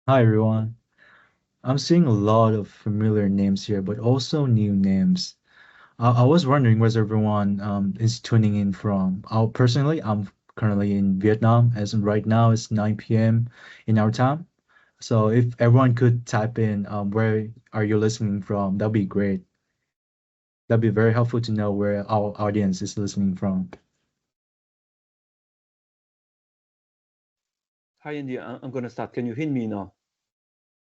Hi everyone. I'm seeing a lot of familiar names here, but also new names. I was wondering where everyone is tuning in from. Personally, I'm currently in Vietnam, as in right now it's 9 p.m. in our time. So if everyone could type in where are you listening from, that'd be great. That'd be very helpful to know where our audience is listening from. Hi, Andy. I'm going to start. Can you hear me now?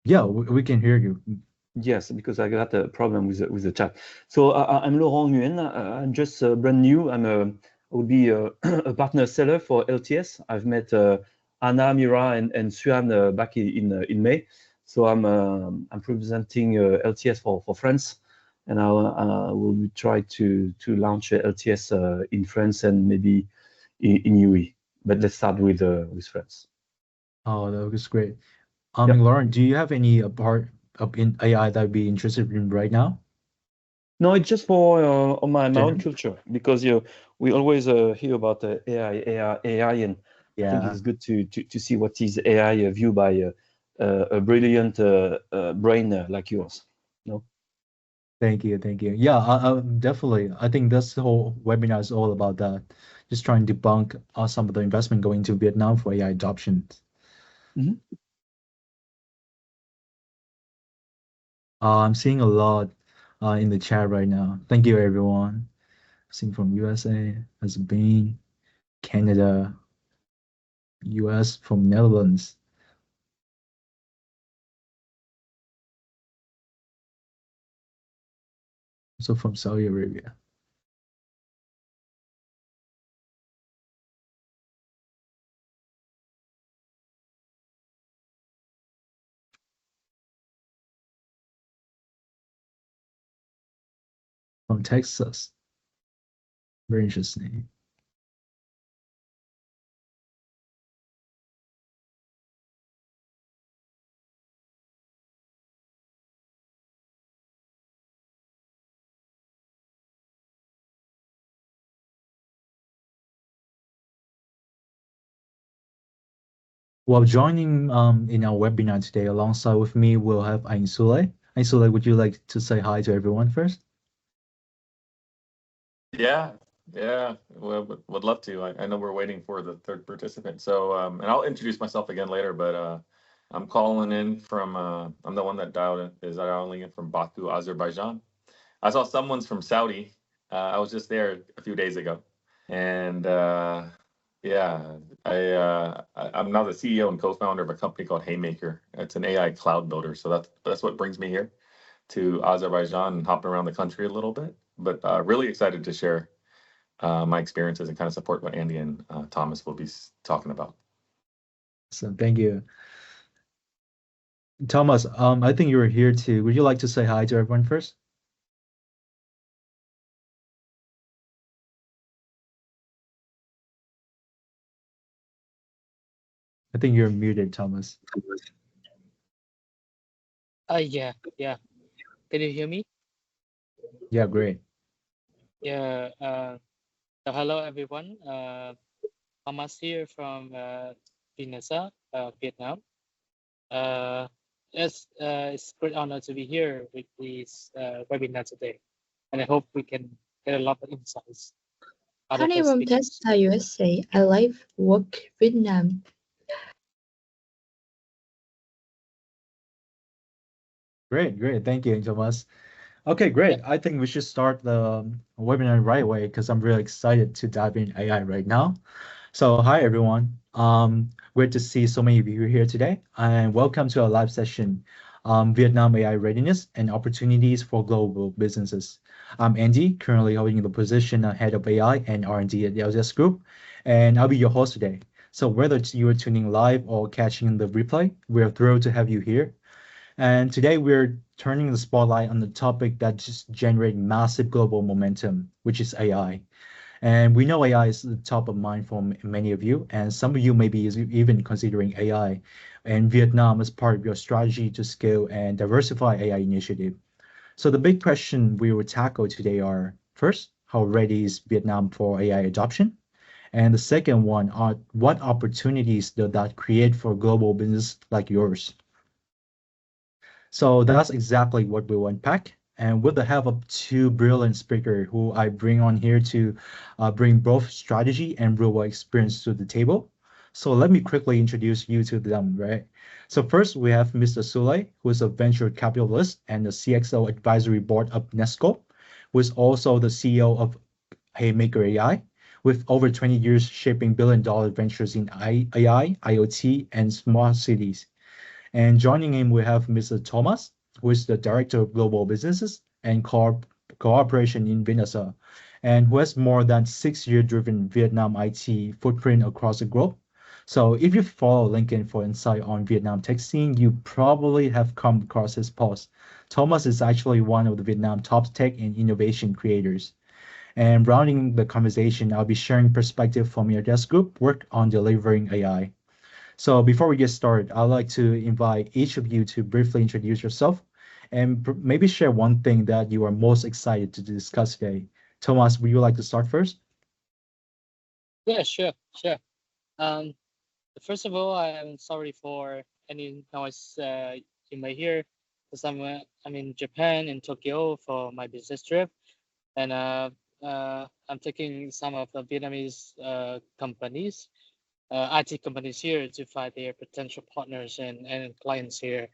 Yeah, we can hear you. Yes, because I got a problem with the chat. So I'm Laurent Nguyen. I'm just brand new. I will be a partner seller for LTS. I've met Anna, Mira, and Suan back in May. So I'm representing LTS for France, and I will try to launch LTS in France and maybe in UE. But let's start with France. Oh, that was great. Yeah. Lauren, do you have any part of in AI that would be interested in right now? No, it's just for on my own General? culture because we always hear about AI, and I think Yeah. it's good to see what is AI viewed by a brilliant brain like yours. No? Thank you, thank you. Yeah, definitely. I think this whole webinar is all about that. Just trying to debunk some of the investment going to Vietnam for AI adoption. Mhm. I'm seeing a lot in the chat right now. Thank you, everyone. Seeing from USA, as Binh, Canada, US, from Netherlands, also from Saudi Arabia, from Texas. Very interesting. Well, joining in our webinar today alongside with me, we'll have Ain Sule. Ain Sule, would you like to say hi to everyone first? Yeah, yeah, well, would love to. I know we're waiting for the third participant. So, and I'll introduce myself again later, but I'm calling in from, I'm the one that is dialing in from Baku, Azerbaijan. I saw someone's from Saudi. I was just there a few days ago. And yeah, I'm now the CEO and co-founder of a company called Haymaker. It's an AI cloud builder. So that's what brings me here to Azerbaijan and hopping around the country a little bit. But really excited to share my experiences and kind of support what Andy and Thomas will be talking about. So thank you. Thomas, I think you were here too. Would you like to say hi to everyone first? I think you're muted, Thomas. Yeah. Can you hear me? Yeah, great. Yeah. So hello everyone. Thomas here from VINASA, Vietnam. It's a great honor to be here with this webinar today, and I hope we can get a lot of insights out of Honey the from speakers. Testa, USA. I live, work, Vietnam. Great, great. Thank you, Thomas. Okay, great. I think we should start the webinar right away because I'm really excited to dive in AI right now. So, hi everyone. Great to see so many of you here today, and welcome to our live session, Vietnam AI Readiness and Opportunities for Global Businesses. I'm Andy, currently holding the position of Head of AI and R&D at the LTS Group, and I'll be your host today. So, whether you are tuning live or catching the replay, we're thrilled to have you here. And today we're turning the spotlight on the topic that just generates massive global momentum, which is AI. And we know AI is the top of mind for many of you, and some of you may be even considering AI in Vietnam as part of your strategy to scale and diversify AI initiative. So the big question we will tackle today are first, how ready is Vietnam for AI adoption? And the second one are what opportunities does that create for global business like yours? So that's exactly what we will unpack. And with the help of two brilliant speakers who I bring on here to bring both strategy and real world experience to the table. So let me quickly introduce you to them, right? So first we have Mr. Sule, who is a venture capitalist and the CXO advisory board of Nesco, who is also the CEO of Haymaker AI, with over 20 years shaping billion-dollar ventures in AI, IoT, and smart cities. And joining him, we have Mr. Thomas, who is the Director of Global Businesses and Cooperation in VINASA, and who has more than 6 year driven Vietnam IT footprint across the globe. So if you follow LinkedIn for insight on Vietnam tech scene, you probably have come across his post. Thomas is actually one of the Vietnam top tech and innovation creators. And rounding the conversation, I'll be sharing perspective from your desk group work on delivering AI. So before we get started, I'd like to invite each of you to briefly introduce yourself and maybe share one thing that you are most excited to discuss today. Thomas, would you like to start first? Yeah, sure. First of all, I'm sorry for any noise you may hear, because I'm in Japan, in Tokyo, for my business trip, and I'm taking some of the Vietnamese companies, IT companies here to find their potential partners and clients here.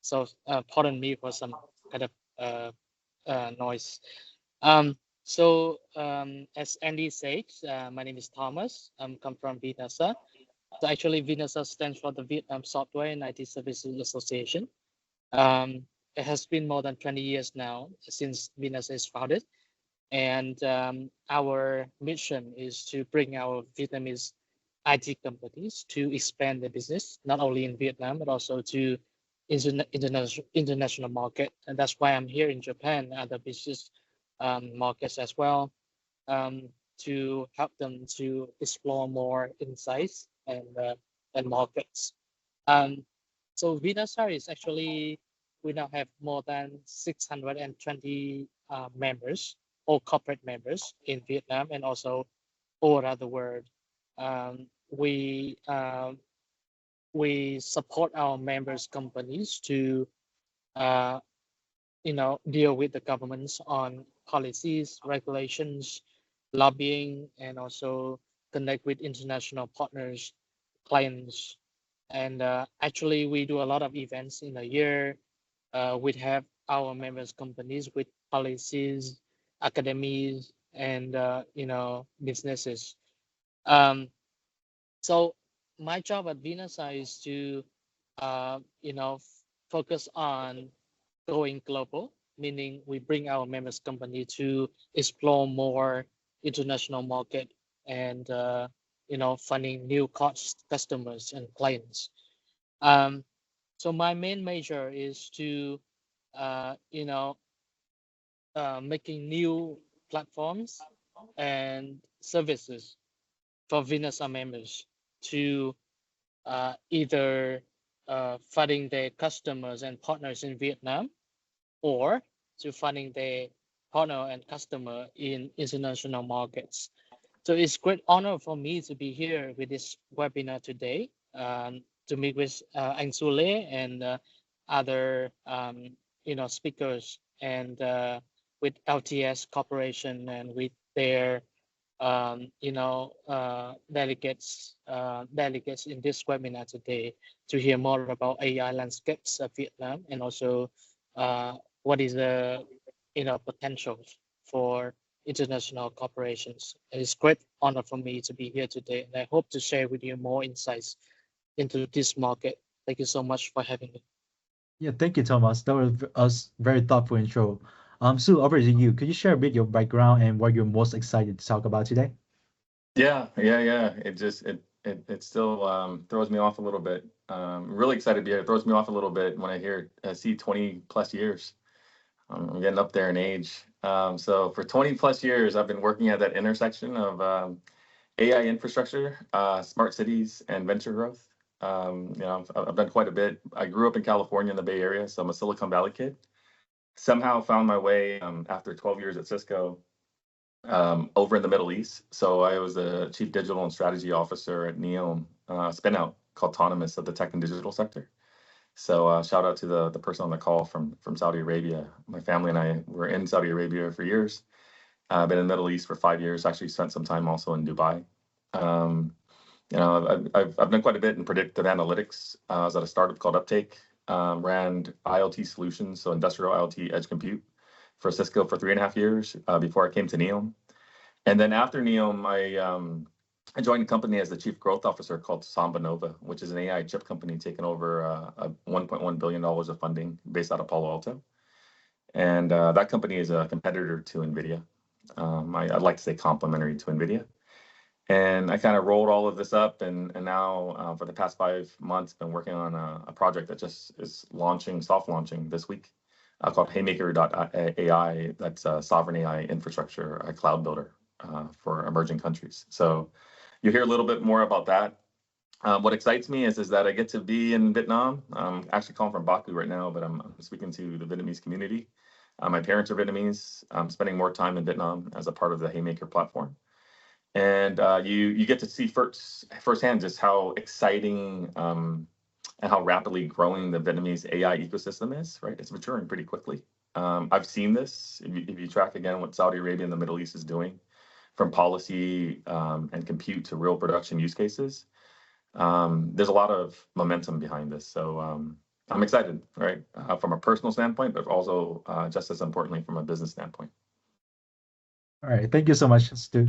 So pardon me for some kind of noise. As Andy said, my name is Thomas. I'm come from VINASA. So actually, VINASA stands for the Vietnam Software and IT Services Association. It has been more than 20 years now since VINASA is founded. And our mission is to bring our Vietnamese IT companies to expand their business, not only in Vietnam, but also to international market. And that's why I'm here in Japan, other business markets as well, to help them to explore more insights and markets. So VINASA is actually, we now have more than 620 members, all corporate members in Vietnam and also all around the world. We support our members companies to deal with the governments on policies, regulations, lobbying, and also connect with international partners, clients. And actually, we do a lot of events in a year. We have our members companies with policies, academies, and businesses. So my job at VINASA is to focus on going global, meaning we bring our members company to explore more international market and finding new customers and clients. So my main major is to making new platforms and services for VINASA members to either finding their customers and partners in Vietnam, or to finding their partner and customer in international markets. So it's great honor for me to be here with this webinar today, to meet with Anh Sule and other speakers, and with LTS Corporation and with their delegates in this webinar today, to hear more about AI landscapes of Vietnam, and also what is the potential for international corporations. It's a great honor for me to be here today, and I hope to share with you more insights into this market. Thank you so much for having me. Yeah, thank you, Thomas. That was a very thoughtful intro. Sue, over to you. Could you share a bit your background and what you're most excited to talk about today? Yeah. It still throws me off a little bit. Really excited to be here. It throws me off a little bit when I see 20 plus years. I'm getting up there in age. So for 20 plus years, I've been working at that intersection of AI infrastructure, smart cities, and venture growth. I've done quite a bit. I grew up in California in the Bay Area, so I'm a Silicon Valley kid. Somehow found my way after 12 years at Cisco over in the Middle East. So I was the chief digital and strategy officer at NEOM, spin out called Autonomous of the tech and digital sector. So shout out to the person on the call from Saudi Arabia. My family and I were in Saudi Arabia for years. I've been in the Middle East for 5 years. Actually spent some time also in Dubai. I've done quite a bit in predictive analytics. I was at a startup called Uptake. Ran IoT solutions, so industrial IoT edge compute for Cisco for 3.5 years before I came to Neom. And then after Neom, I joined a company as the chief growth officer called Samba Nova, which is an AI chip company taking over $1.1 billion of funding based out of Palo Alto. And that company is a competitor to NVIDIA. I'd like to say complementary to NVIDIA. And I kind of rolled all of this up, and now for the past 5 months, been working on a project that just is soft launching this week, called Haymaker.ai. That's a sovereign AI infrastructure, a cloud builder for emerging countries. So you hear a little bit more about that. What excites me is that I get to be in Vietnam. I'm actually calling from Baku right now, but I'm speaking to the Vietnamese community. My parents are Vietnamese. I'm spending more time in Vietnam as a part of the Haymaker platform. And you get to see firsthand just how exciting and how rapidly growing the Vietnamese AI ecosystem is, right? It's maturing pretty quickly. I've seen this, if you track again what Saudi Arabia and the Middle East is doing, from policy and compute to real production use cases. There's a lot of momentum behind this. So I'm excited, right? From a personal standpoint, but also just as importantly from a business standpoint. All right, thank you so much, Stu.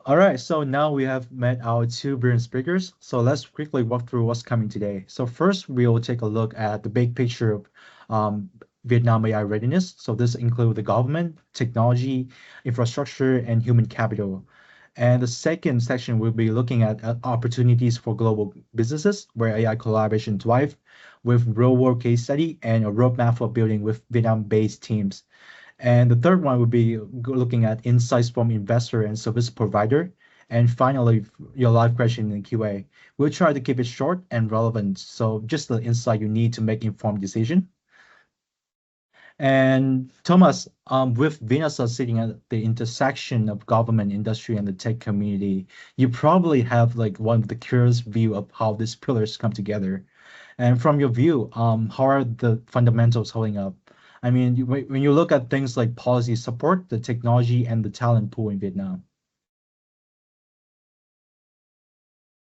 All right, so now we have met our two brilliant speakers. So let's quickly walk through what's coming today. So first, we'll take a look at the big picture of Vietnam AI readiness. So this includes the government, technology, infrastructure, and human capital. And the second section will be looking at opportunities for global businesses where AI collaboration thrive, with real-world case study and a roadmap for building with Vietnam-based teams. And the third one would be looking at insights from investor and service provider. And finally, your live question in QA. We'll try to keep it short and relevant, so just the insight you need to make informed decision. And Thomas, with VINASA sitting at the intersection of government, industry, and the tech community, you probably have like one of the clearest view of how these pillars come together. And from your view, how are the fundamentals holding up? I mean, when you look at things like policy support, the technology, and the talent pool in Vietnam.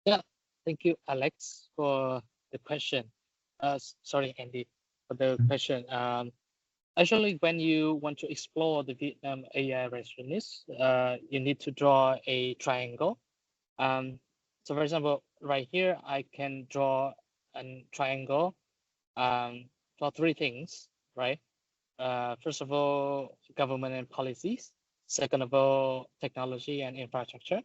Yeah, thank you, Alex, for the question. Sorry, Andy, for the question. Actually, when you want to explore the Vietnam AI readiness, you need to draw a triangle. So for example, right here, I can draw a triangle for three things, right? First of all, government and policies. Second of all, technology and infrastructure.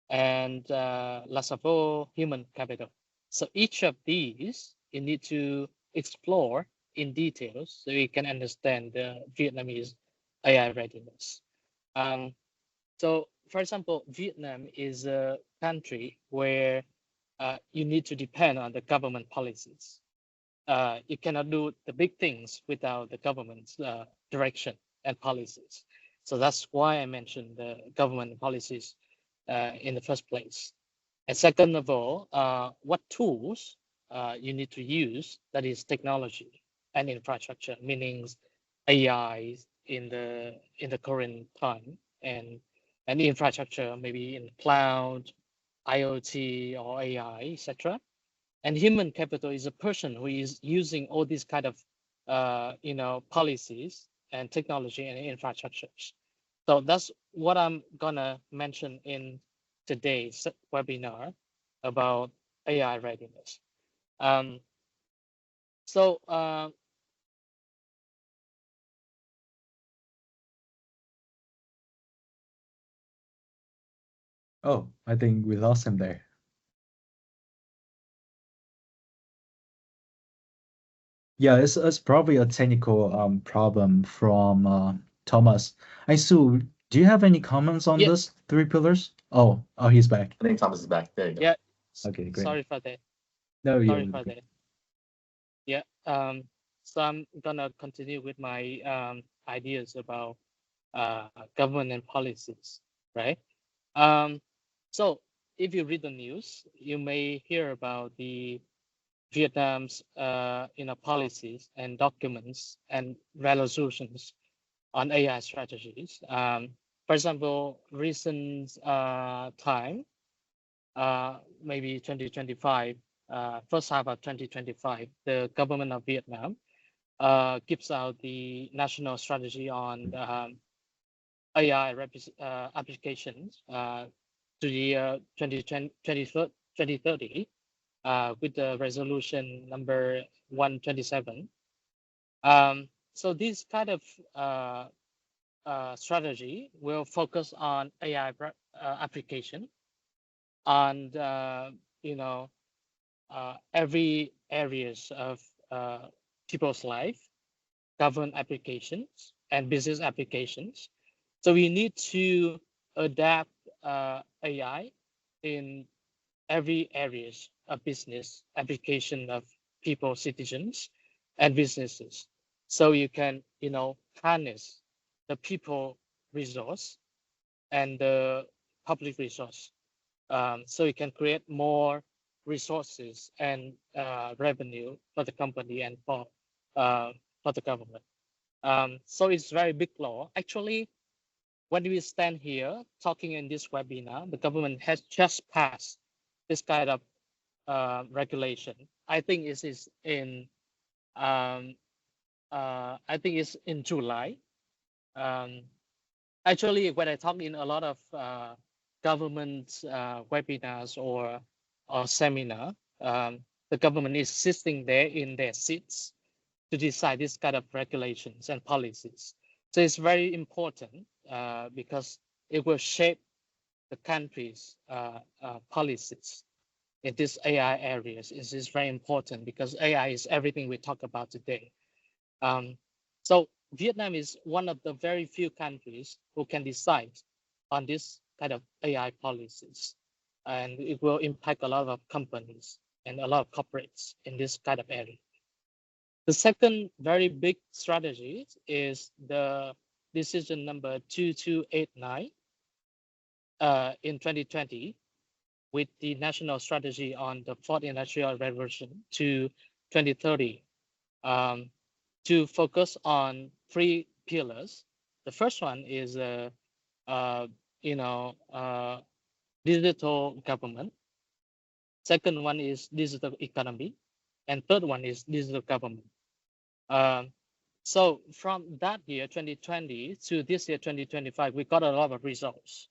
And last of all, human capital. So each of these, you need to explore in details so you can understand the Vietnamese AI readiness. So for example, Vietnam is a country where you need to depend on the government policies. You cannot do the big things without the government's direction and policies. So that's why I mentioned the government policies in the first place. And second of all, what tools you need to use, that is technology and infrastructure, meaning AI in the current time, and infrastructure maybe in cloud, IoT or AI, etc. And human capital is a person who is using all these kind of policies and technology and infrastructures. So that's what I'm gonna mention in today's webinar about AI readiness. Oh, I think we lost him there. Yeah, it's probably a technical problem from Thomas. Sue, do you have any comments on this three pillars? Oh, he's back. I think Thomas is back. There you go. Yeah. Okay, great. Sorry for that. No, sorry for that. Yeah. So I'm gonna continue with my ideas about government and policies, right? So if you read the news, you may hear about the Vietnam's policies and documents and resolutions on AI strategies. For example, recent time, maybe 2025, first half of 2025, the government of Vietnam gives out the national strategy on AI applications to the year 2030 with the resolution number 127. So this kind of strategy will focus on AI application on every areas of people's life, government applications, and business applications. So we need to adapt AI in every areas of business application of people, citizens, and businesses. So you can, harness the people resource and the public resource. So you can create more resources and revenue for the company and for the government. So it's very big law. Actually, when we stand here talking in this webinar, the government has just passed this kind of regulation. I think it is in July. Actually, when I talk in a lot of government webinars or seminar, the government is sitting there in their seats to decide this kind of regulations and policies. So it's very important because it will shape the country's policies in this AI areas. It is very important because AI is everything we talk about today. So Vietnam is one of the very few countries who can decide on this kind of AI policies, and it will impact a lot of companies and a lot of corporates in this kind of area. The second very big strategy is the decision number 2289 in 2020 with the national strategy on the fourth industrial revolution to 2030 to focus on three pillars. The first one is digital government. Second one is digital economy, and third one is digital government. So from that year 2020 to this year 2025, we got a lot of results.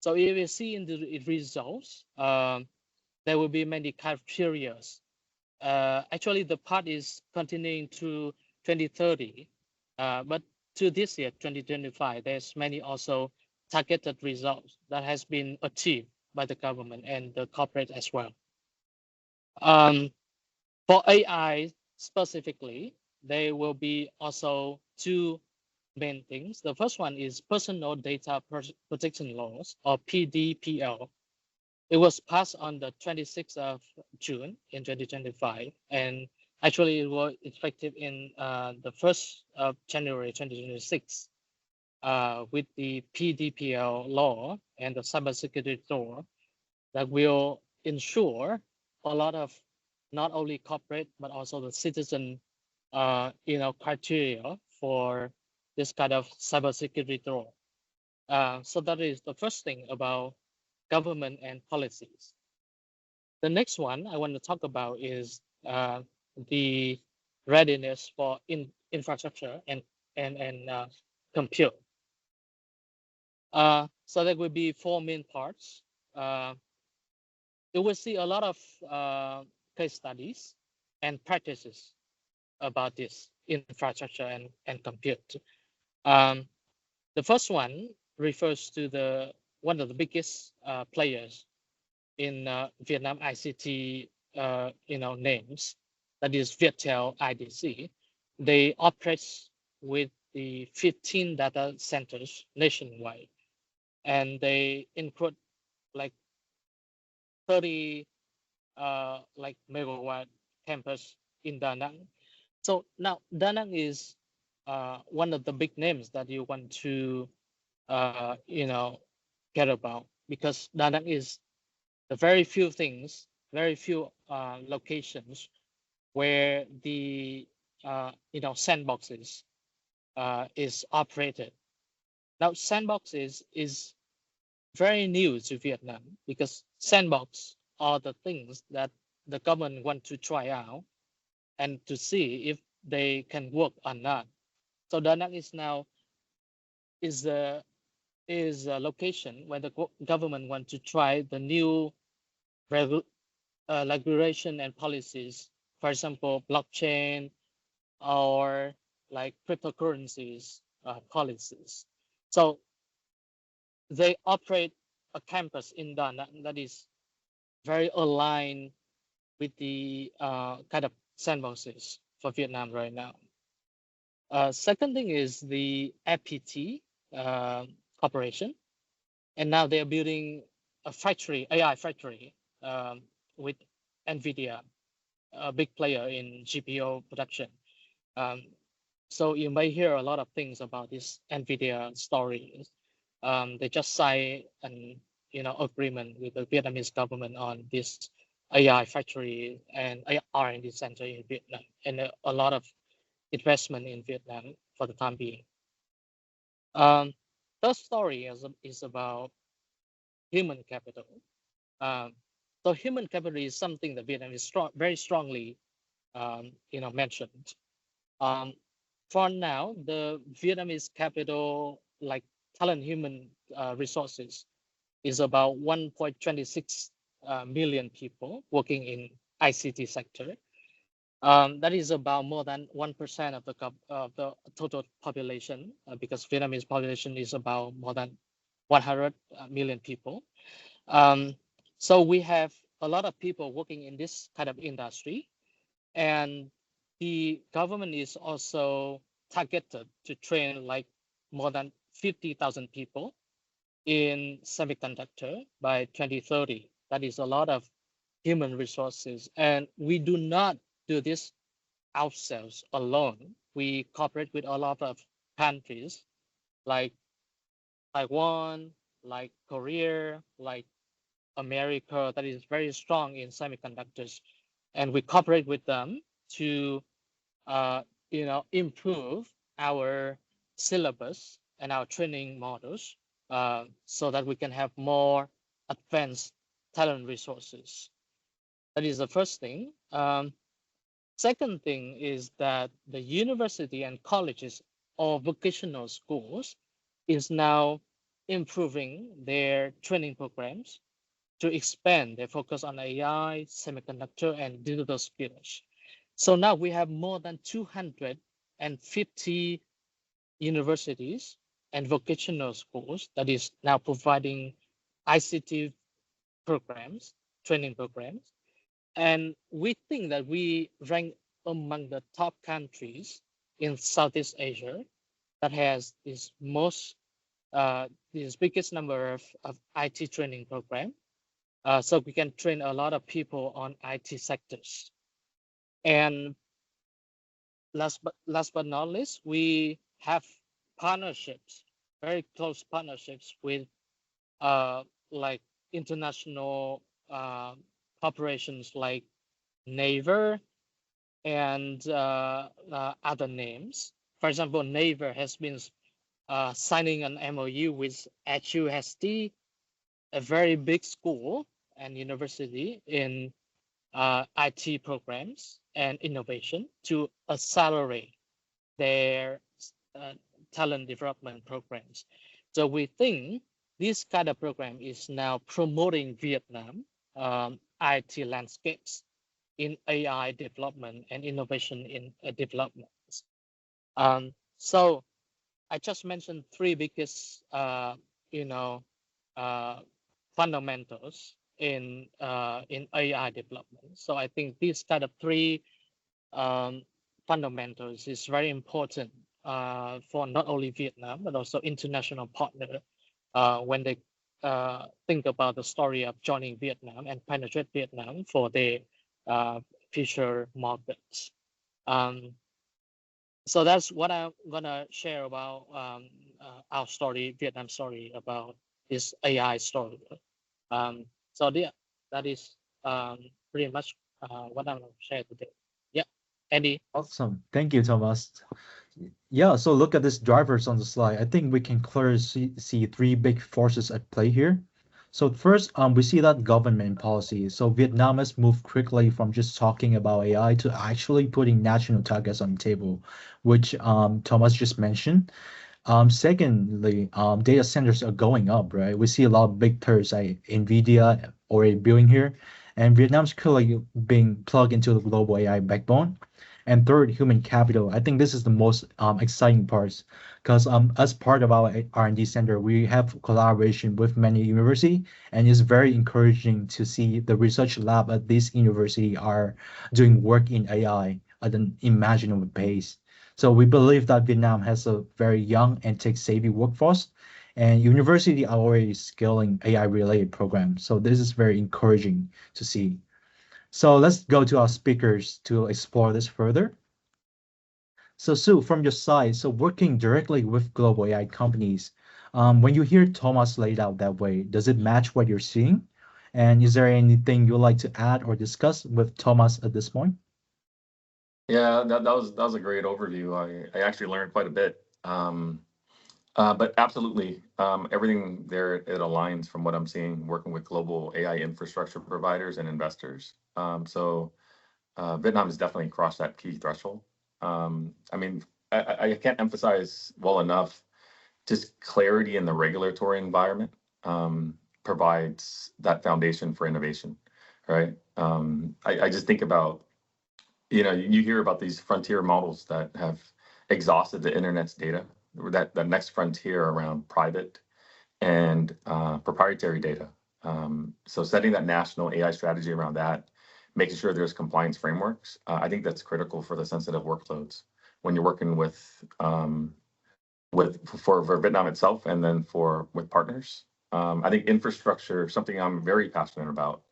So if you see in the results, there will be many criteria. Actually, the part is continuing to 2030, but to this year 2025, there's many also targeted results that has been achieved by the government and the corporate as well. For AI specifically, there will be also two main things. The first one is Personal Data Protection Laws, or PDPL. It was passed on the 26th of June in 2025, and actually it was effective in the 1st of January 2026 with the PDPL law and the cybersecurity law that will ensure a lot of not only corporate but also the citizen criteria for this kind of cybersecurity law. So that is the first thing about government and policies. The next one I want to talk about is the readiness for infrastructure and compute. So there will be four main parts. You will see a lot of case studies and practices about this infrastructure and compute. The first one refers to one of the biggest players in Vietnam ICT names, that is Viettel IDC. They operate with the 15 data centers nationwide, and they include like 30 megawatt campus in Da Nang. So now Da Nang is one of the big names that you want to care about, because Da Nang is the very few locations where the sandboxes is operated. Now, sandboxes is very new to Vietnam because sandbox are the things that the government want to try out and to see if they can work or not. So Da Nang is now is a location where the government want to try the new regulation and policies. For example, blockchain or like cryptocurrencies policies. So they operate a campus in Da Nang that is very aligned with the kind of sandboxes for Vietnam right now. Second thing is the FPT corporation, and now they are building a factory, AI factory, with NVIDIA, a big player in GPU production. So you may hear a lot of things about this NVIDIA story. They just signed an agreement with the Vietnamese government on this AI factory and AI R&D center in Vietnam, and a lot of investment in Vietnam for the time being. The story is about human capital. So human capital is something that Vietnam is very strongly, mentioned. For now, the Vietnamese capital, like talent human resources, is about 1.26 million people working in ICT sector. That is about more than 1% of the total population, because Vietnamese population is about more than 100 million people. So we have a lot of people working in this kind of industry, and the government is also targeted to train like more than 50,000 people in semiconductor by 2030. That is a lot of human resources, and we do not do this ourselves alone. We cooperate with a lot of countries like Taiwan, like Korea, like America, that is very strong in semiconductors, and we cooperate with them to improve our syllabus and our training models, so that we can have more advanced talent resources. That is the first thing. Second thing is that the university and colleges or vocational schools is now improving their training programs to expand their focus on AI, semiconductor, and digital skills. So now we have more than 250 universities and vocational schools that is now providing ICT programs, training programs. And we think that we rank among the top countries in Southeast Asia that has this biggest number of IT training program. So we can train a lot of people on IT sectors. And last but not least, we have partnerships, very close partnerships with like international corporations like Naver and other names. For example, Naver has been signing an MOU with HUST, a very big school and university in IT programs and innovation, to accelerate their talent development programs. So we think this kind of program is now promoting Vietnam IT landscapes in AI development and innovation in development. So I just mentioned three biggest, fundamentals in AI development. So I think these kind of three fundamentals is very important for not only Vietnam but also international partner when they think about the story of joining Vietnam and penetrate Vietnam for their future markets. So that's what I'm gonna share about our story, Vietnam story, about this AI story. So yeah, that is pretty much what I'm gonna share today. Yeah. Andy? Awesome. Thank you, Thomas. Yeah, so look at these drivers on the slide. I think we can clearly see three big forces at play here. So first, we see that government policy. So Vietnam has moved quickly from just talking about AI to actually putting national targets on the table, which Thomas just mentioned. Secondly, data centers are going up, right? We see a lot of big players like NVIDIA already building here, and Vietnam's clearly being plugged into the global AI backbone. And third, human capital. I think this is the most exciting parts because as part of our R&D center, we have collaboration with many university, and it's very encouraging to see the research lab at this university are doing work in AI at an imaginable pace. So we believe that Vietnam has a very young and tech-savvy workforce, and university are already scaling AI-related programs. So this is very encouraging to see. So let's go to our speakers to explore this further. So Sue, from your side, so working directly with global AI companies, when you hear Thomas laid out that way, does it match what you're seeing? And is there anything you'd like to add or discuss with Thomas at this point? Yeah, that was a great overview. I actually learned quite a bit. But absolutely, everything there, it aligns from what I'm seeing working with global AI infrastructure providers and investors. So Vietnam has definitely crossed that key threshold. I mean, I can't emphasize well enough just clarity in the regulatory environment provides that foundation for innovation, right? I just think about, you hear about these frontier models that have exhausted the internet's data, that the next frontier around private and proprietary data. So setting that national AI strategy around that, making sure there's compliance frameworks, I think that's critical for the sensitive workloads when you're working for Vietnam itself and then with partners. I think infrastructure, something I'm very passionate about,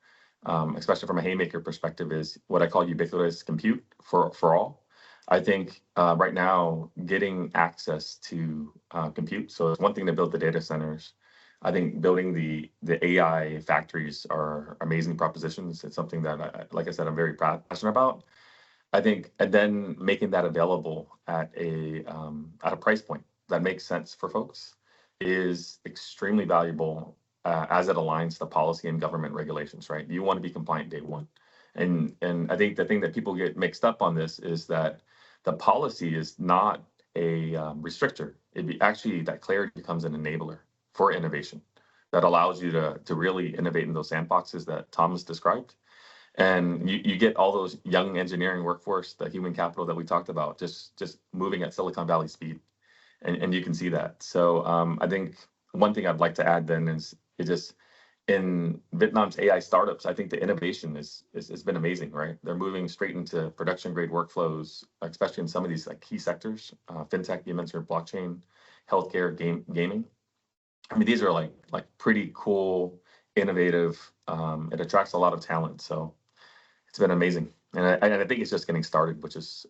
especially from a haymaker perspective, is what I call ubiquitous compute for all. I think right now getting access to compute. So it's one thing to build the data centers. I think building the AI factories are amazing propositions. It's something that, like I said, I'm very passionate about. I think, and then making that available at a price point that makes sense for folks is extremely valuable as it aligns to policy and government regulations. Right, you want to be compliant day one, and I think the thing that people get mixed up on this is that the policy is not a restrictor. Actually, that clarity becomes an enabler for innovation that allows you to really innovate in those sandboxes that Thomas described, and you get all those young engineering workforce, the human capital that we talked about, just moving at Silicon Valley speed, and you can see that. So I think one thing I'd like to add then is it just in Vietnam's AI startups, I think the innovation is has been amazing, right? They're moving straight into production grade workflows, especially in some of these like key sectors, fintech, you mentioned blockchain, healthcare, gaming. I mean, these are like pretty cool, innovative. It attracts a lot of talent, so it's been amazing, and I think it's just getting started, which is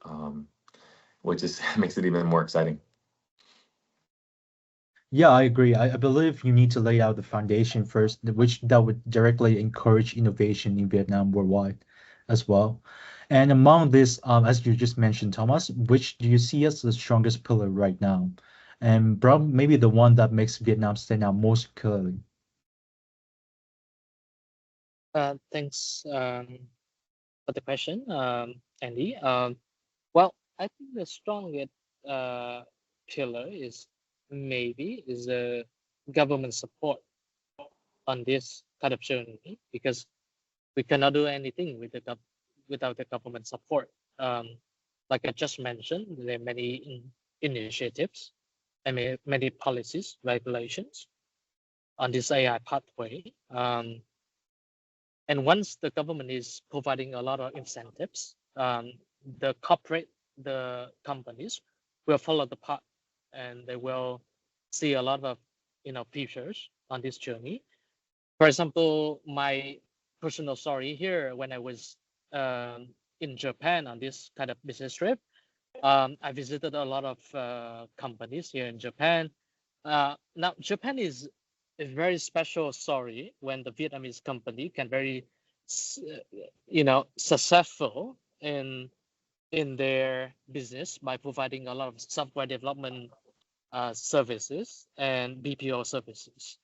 makes it even more exciting. Yeah, I agree. I believe you need to lay out the foundation first, which that would directly encourage innovation in Vietnam worldwide as well. And among this, as you just mentioned, Thomas, which do you see as the strongest pillar right now? And probably maybe the one that makes Vietnam stand out most clearly. Thanks for the question, Andy. Well, I think the strongest pillar is a government support on this kind of journey, because we cannot do anything without the government support. Like I just mentioned, there are many initiatives and many policies, regulations on this AI pathway. And once the government is providing a lot of incentives, the companies will follow the path, and they will see a lot of features on this journey. For example, my personal story here, when I was in Japan on this kind of business trip, I visited a lot of companies here in Japan. Now, Japan is a very special story when the Vietnamese company can very, successful in in their business by providing a lot of software development services and BPO services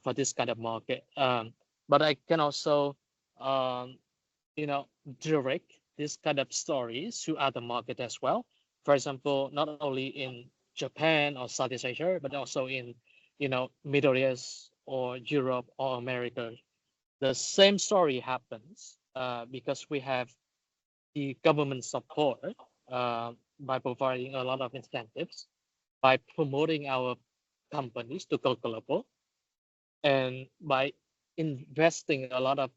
for this kind of market. But I can also, direct this kind of stories to other market as well. For example, not only in Japan or Southeast Asia, but also in, Middle East or Europe or America. The same story happens because we have the government support by providing a lot of incentives, by promoting our companies to go global, and by investing a lot of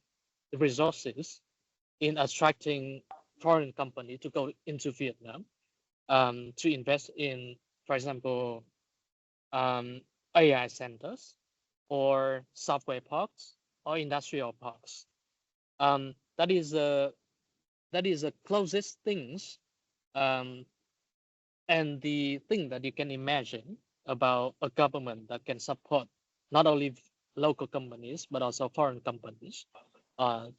resources in attracting foreign companies to go into Vietnam to invest in, for example, AI centers or software parks or industrial parks. That is the closest things and the thing that you can imagine about a government that can support not only local companies but also foreign companies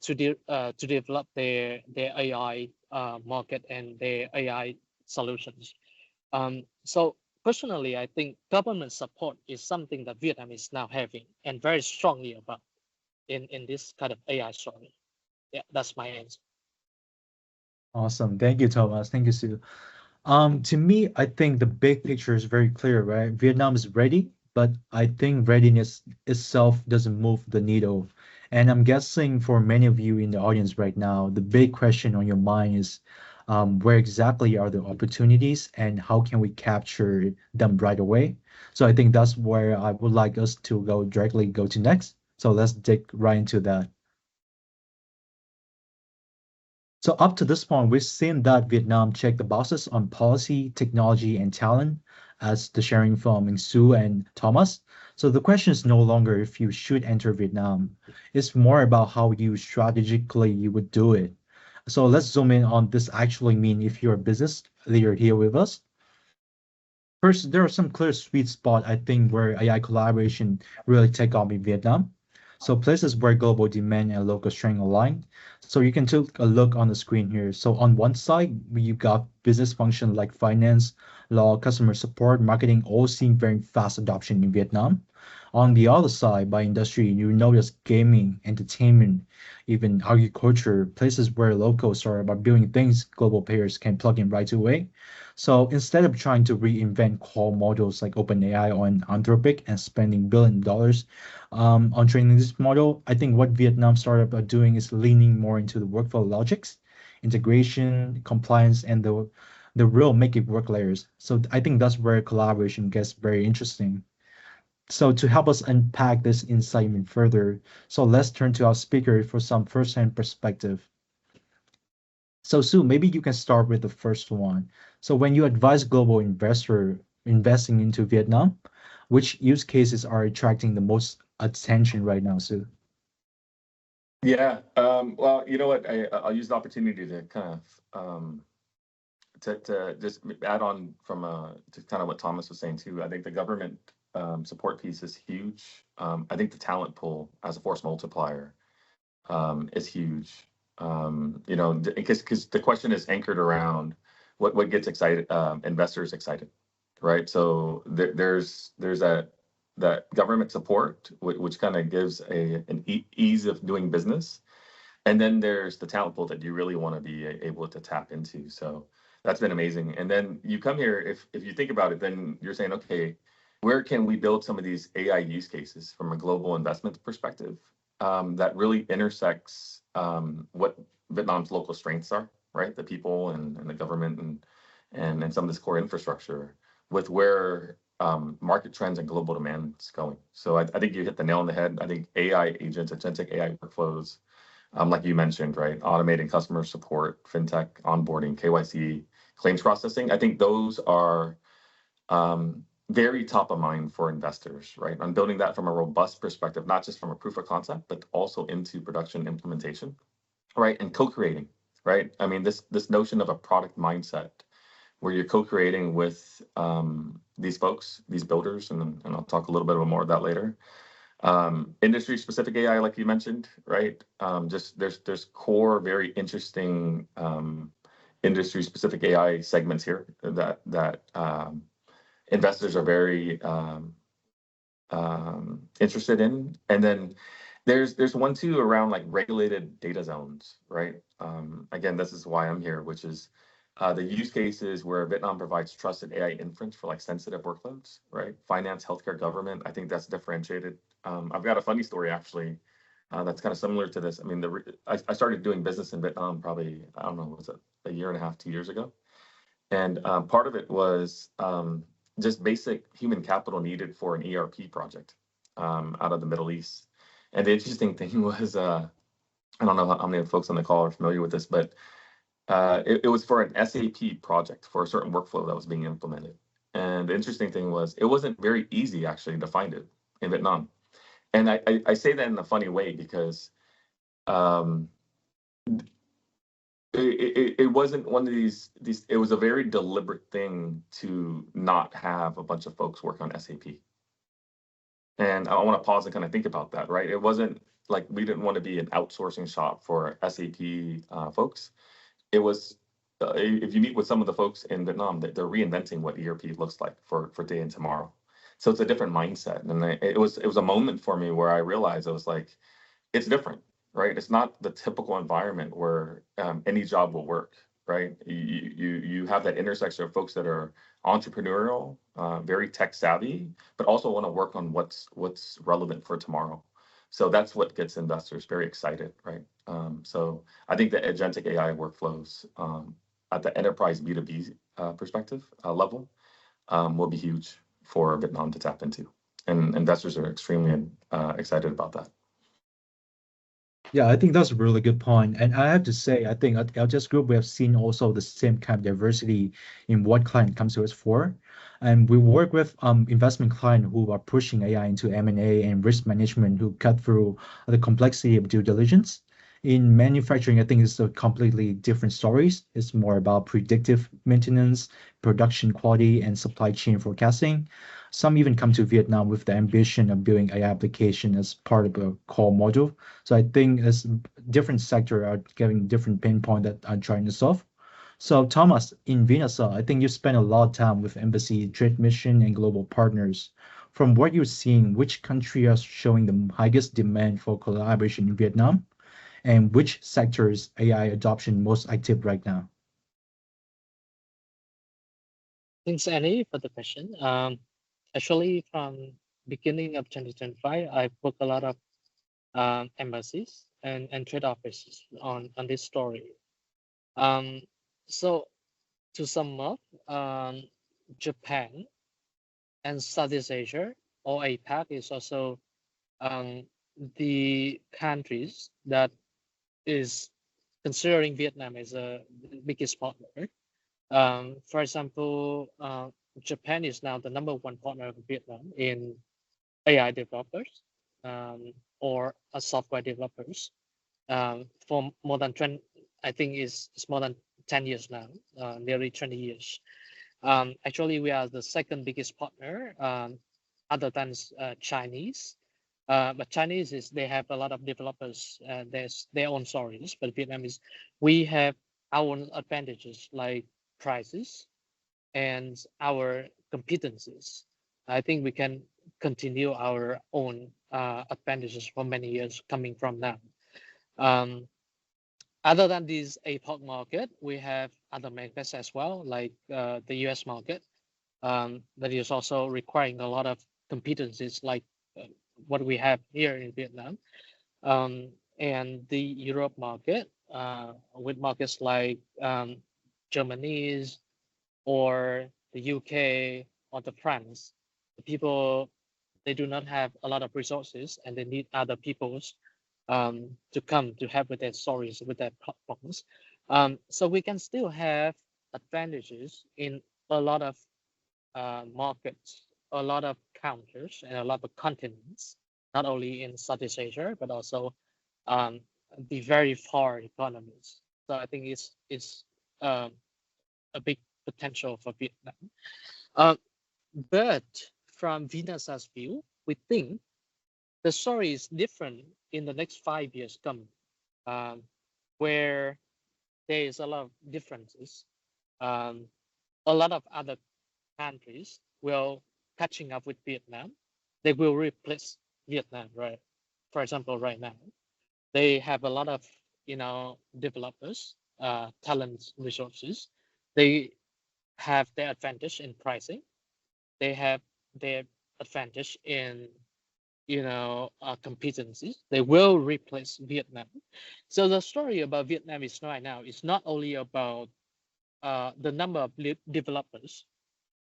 to develop their AI market and their AI solutions. So personally, I think government support is something that Vietnam is now having and very strongly about in this kind of AI story. Yeah, that's my answer. Awesome. Thank you, Thomas. Thank you, Sue. To me, I think the big picture is very clear, right? Vietnam is ready, but I think readiness itself doesn't move the needle. And I'm guessing for many of you in the audience right now, the big question on your mind is where exactly are the opportunities and how can we capture them right away? So I think that's where I would like us to go to next. So let's dig right into that. So up to this point, we've seen that Vietnam checked the boxes on policy, technology, and talent, as the sharing from Sue and Thomas. So the question is no longer if you should enter Vietnam. It's more about how you would do it. So let's zoom in on this actually mean if you're a business leader here with us. First, there are some clear sweet spot, I think, where AI collaboration really take off in Vietnam. So places where global demand and local strength align. So you can take a look on the screen here. So on one side, you got business function like finance, law, customer support, marketing, all seeing very fast adoption in Vietnam. On the other side, by industry, you notice gaming, entertainment, even agriculture, places where locals are about building things global players can plug in right away. So instead of trying to reinvent core models like OpenAI or Anthropic and spending $1 billion on training this model, I think what Vietnam startup are doing is leaning more into the workflow logics, integration, compliance, and the real make it work layers. So I think that's where collaboration gets very interesting. So to help us unpack this insight even further, so let's turn to our speaker for some first-hand perspective. So Sue, maybe you can start with the first one. So when you advise global investor investing into Vietnam, which use cases are attracting the most attention right now, Sue? Yeah. Well, you know what? I'll use the opportunity to kind of to just add on from to kind of what Thomas was saying too. I think the government support piece is huge. I think the talent pool as a force multiplier is huge. Because the question is anchored around what gets investors excited, right? So there's that government support, which kind of gives an ease of doing business, and then there's the talent pool that you really want to be able to tap into. So that's been amazing. And then you come here, if you think about it, then you're saying, okay, where can we build some of these AI use cases from a global investment perspective that really intersects what Vietnam's local strengths are, right? The people and the government and some of this core infrastructure with where market trends and global demand is going. So I think you hit the nail on the head. I think AI agents, agentic AI workflows, like you mentioned, right? Automating customer support, fintech, onboarding, KYC, claims processing. I think those are very top of mind for investors, right? I'm building that from a robust perspective, not just from a proof of concept, but also into production implementation, right? And co-creating, right? I mean, this notion of a product mindset where you're co-creating with these folks, these builders, and I'll talk a little bit more of that later. Industry specific AI, like you mentioned, right? Just there's core, very interesting industry-specific AI segments here that investors are very interested in. And then there's one too around like regulated data zones, right? Again, this is why I'm here, which is the use cases where Vietnam provides trusted AI inference for like sensitive workloads, right? Finance, healthcare, government. I think that's differentiated. I've got a funny story actually that's kind of similar to this. I mean, I started doing business in Vietnam probably, I don't know, was it a year and a half, 2 years ago? And part of it was just basic human capital needed for an ERP project out of the Middle East. And the interesting thing was, I don't know how many folks on the call are familiar with this, but it was for an SAP project for a certain workflow that was being implemented. And the interesting thing was, it wasn't very easy actually to find it in Vietnam. And I say that in a funny way because it wasn't one of these, it was a very deliberate thing to not have a bunch of folks work on SAP. And I want to pause and kind of think about that, right? It wasn't like we didn't want to be an outsourcing shop for SAP folks. It was, if you meet with some of the folks in Vietnam, they're reinventing what ERP looks like for today and tomorrow. So it's a different mindset. And it was a moment for me where I realized I was like, it's different, right? It's not the typical environment where any job will work, right? You have that intersection of folks that are entrepreneurial, very tech savvy, but also want to work on what's relevant for tomorrow. So that's what gets investors very excited, right? So I think the agentic AI workflows at the enterprise B2B perspective level will be huge for Vietnam to tap into. And investors are extremely excited about that. Yeah, I think that's a really good point. And I have to say, I think at LTS Group, we have seen also the same kind of diversity in what client comes to us for. And we work with investment clients who are pushing AI into M&A and risk management who cut through the complexity of due diligence. In manufacturing, I think it's a completely different stories. It's more about predictive maintenance, production quality, and supply chain forecasting. Some even come to Vietnam with the ambition of building AI application as part of a core module. So I think as different sector are getting different pain point that are trying to solve. So Thomas, in VINASA, I think you spend a lot of time with embassy, trade mission, and global partners. From what you're seeing, which country are showing the highest demand for collaboration in Vietnam? And which sectors AI adoption most active right now? Thanks, Annie, for the question. Actually, from beginning of 2025, I booked a lot of embassies and trade offices on this story. So to sum up, Japan and Southeast Asia or APAC is also the countries that is considering Vietnam as a biggest partner. For example, Japan is now the #1 partner of Vietnam in AI developers or software developers for more than 20, I think it's more than 10 years now, nearly 20 years. Actually, we are the second biggest partner other than Chinese. But Chinese they have a lot of developers, there's their own stories, but Vietnam we have our own advantages like prices and our competencies. I think we can continue our own advantages for many years coming from now. Other than this APAC market, we have other markets as well, like the US market, that is also requiring a lot of competencies like what we have here in Vietnam, and the Europe market with markets like Germany or the UK or the France. The people, they do not have a lot of resources and they need other people's to come to help with their stories, with their platforms. So we can still have advantages in a lot of markets, a lot of countries, and a lot of continents, not only in Southeast Asia, but also the very far economies. So I think it's a big potential for Vietnam. But from VINASA's view, we think the story is different in the next 5 years coming, where there is a lot of differences. A lot of other countries will catching up with Vietnam. They will replace Vietnam, right? For example, right now, they have a lot of, developers, talent resources. They have their advantage in pricing. They have their advantage in, competencies. They will replace Vietnam. So the story about Vietnam is right now, it's not only about the number of developers,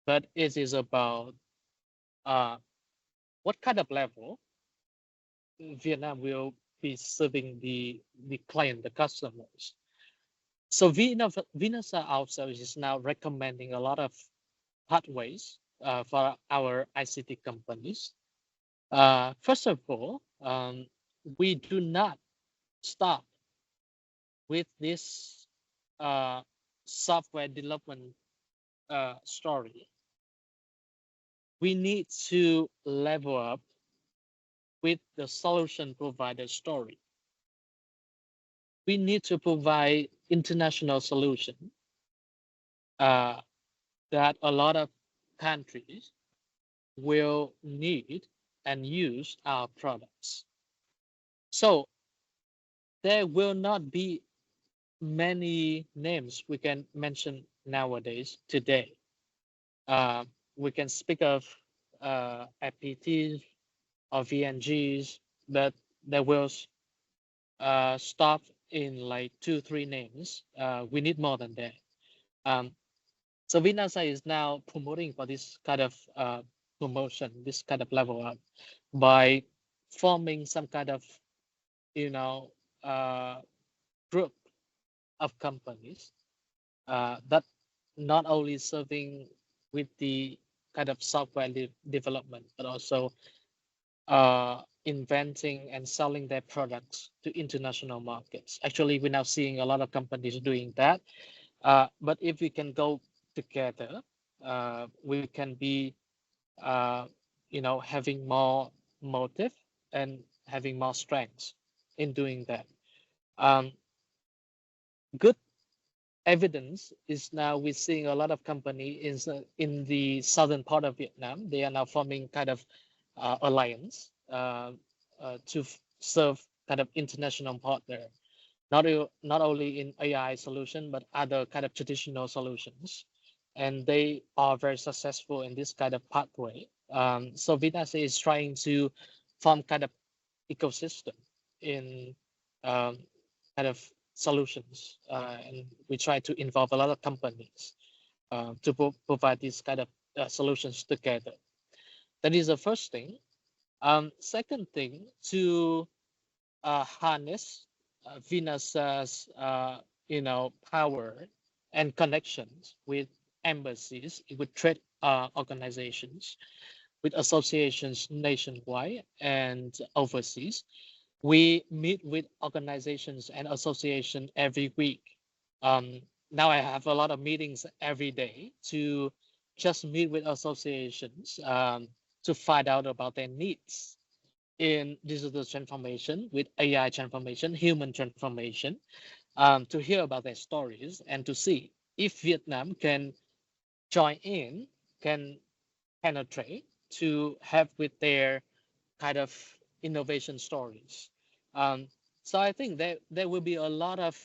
but it is about what kind of level Vietnam will be serving the client, the customers. So VINASA also is now recommending a lot of pathways for our ICT companies. First of all, we do not stop with this software development story. We need to level up with the solution provider story. We need to provide international solution that a lot of countries will need and use our products. So there will not be many names we can mention nowadays today. We can speak of FPTs or VNGs, but there will stop in like 2-3 names. We need more than that. So VINASA is now promoting for this kind of promotion, this kind of level up, by forming some kind of, group of companies that not only serving with the kind of software development, but also inventing and selling their products to international markets. Actually, we're now seeing a lot of companies doing that. But if we can go together, we can be, having more motive and having more strengths in doing that. Good evidence is now we're seeing a lot of companies in the southern part of Vietnam. They are now forming kind of alliance to serve kind of international partner, not only in AI solution, but other kind of traditional solutions. And they are very successful in this kind of pathway. So VINASA is trying to form kind of ecosystem in kind of solutions, and we try to involve a lot of companies to provide these kind of solutions together. That is the first thing. Second thing, to harness VINASA's power and connections with embassies, with trade organizations, with associations nationwide and overseas. We meet with organizations and associations every week. Now I have a lot of meetings every day to just meet with associations to find out about their needs in digital transformation, with AI transformation, human transformation, to hear about their stories and to see if Vietnam can join in, can penetrate to have with their kind of innovation stories. So I think there will be a lot of,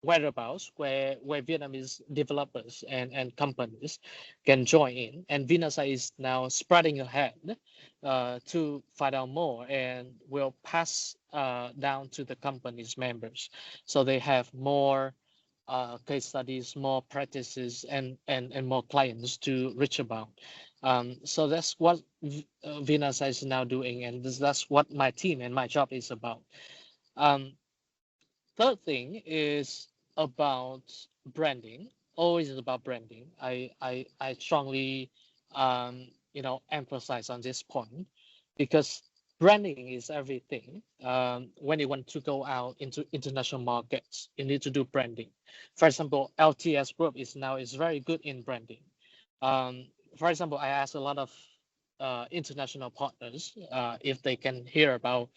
whereabouts where Vietnamese developers and companies can join in, and VINASA is now spreading ahead to find out more, and will pass down to the company's members, so they have more case studies, more practices, and more clients to reach about. So that's what VINASA is now doing, and that's what my team and my job is about. Third thing is about branding. Always about branding. I strongly emphasize on this point, because branding is everything. When you want to go out into international markets, you need to do branding. For example, LTS Group is very good in branding. For example, I asked a lot of international partners if they can hear about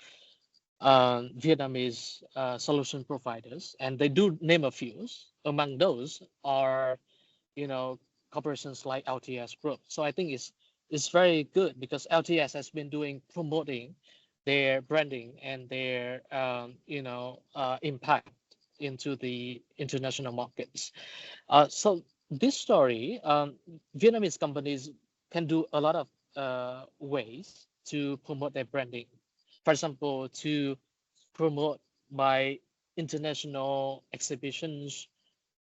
Vietnamese solution providers, and they do name a few. Among those are, corporations like LTS Group. So I think it's very good because LTS has been promoting their branding and their impact into the international markets. So this story, Vietnamese companies can do a lot of ways to promote their branding. For example, to promote by international exhibitions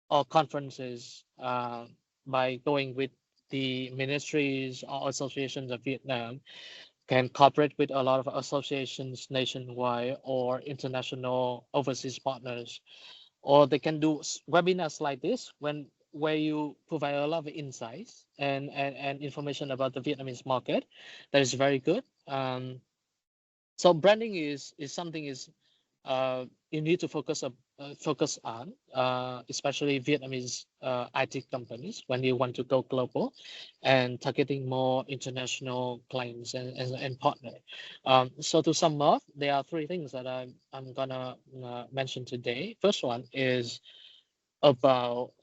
or conferences, by going with the ministries or associations of Vietnam, can cooperate with a lot of associations nationwide or international overseas partners, or they can do webinars like this where you provide a lot of insights and information about the Vietnamese market. That is very good. So branding is something you need to focus on, especially Vietnamese IT companies when you want to go global and targeting more international clients and partner. So to sum up, there are three things that I'm gonna mention today. First one is about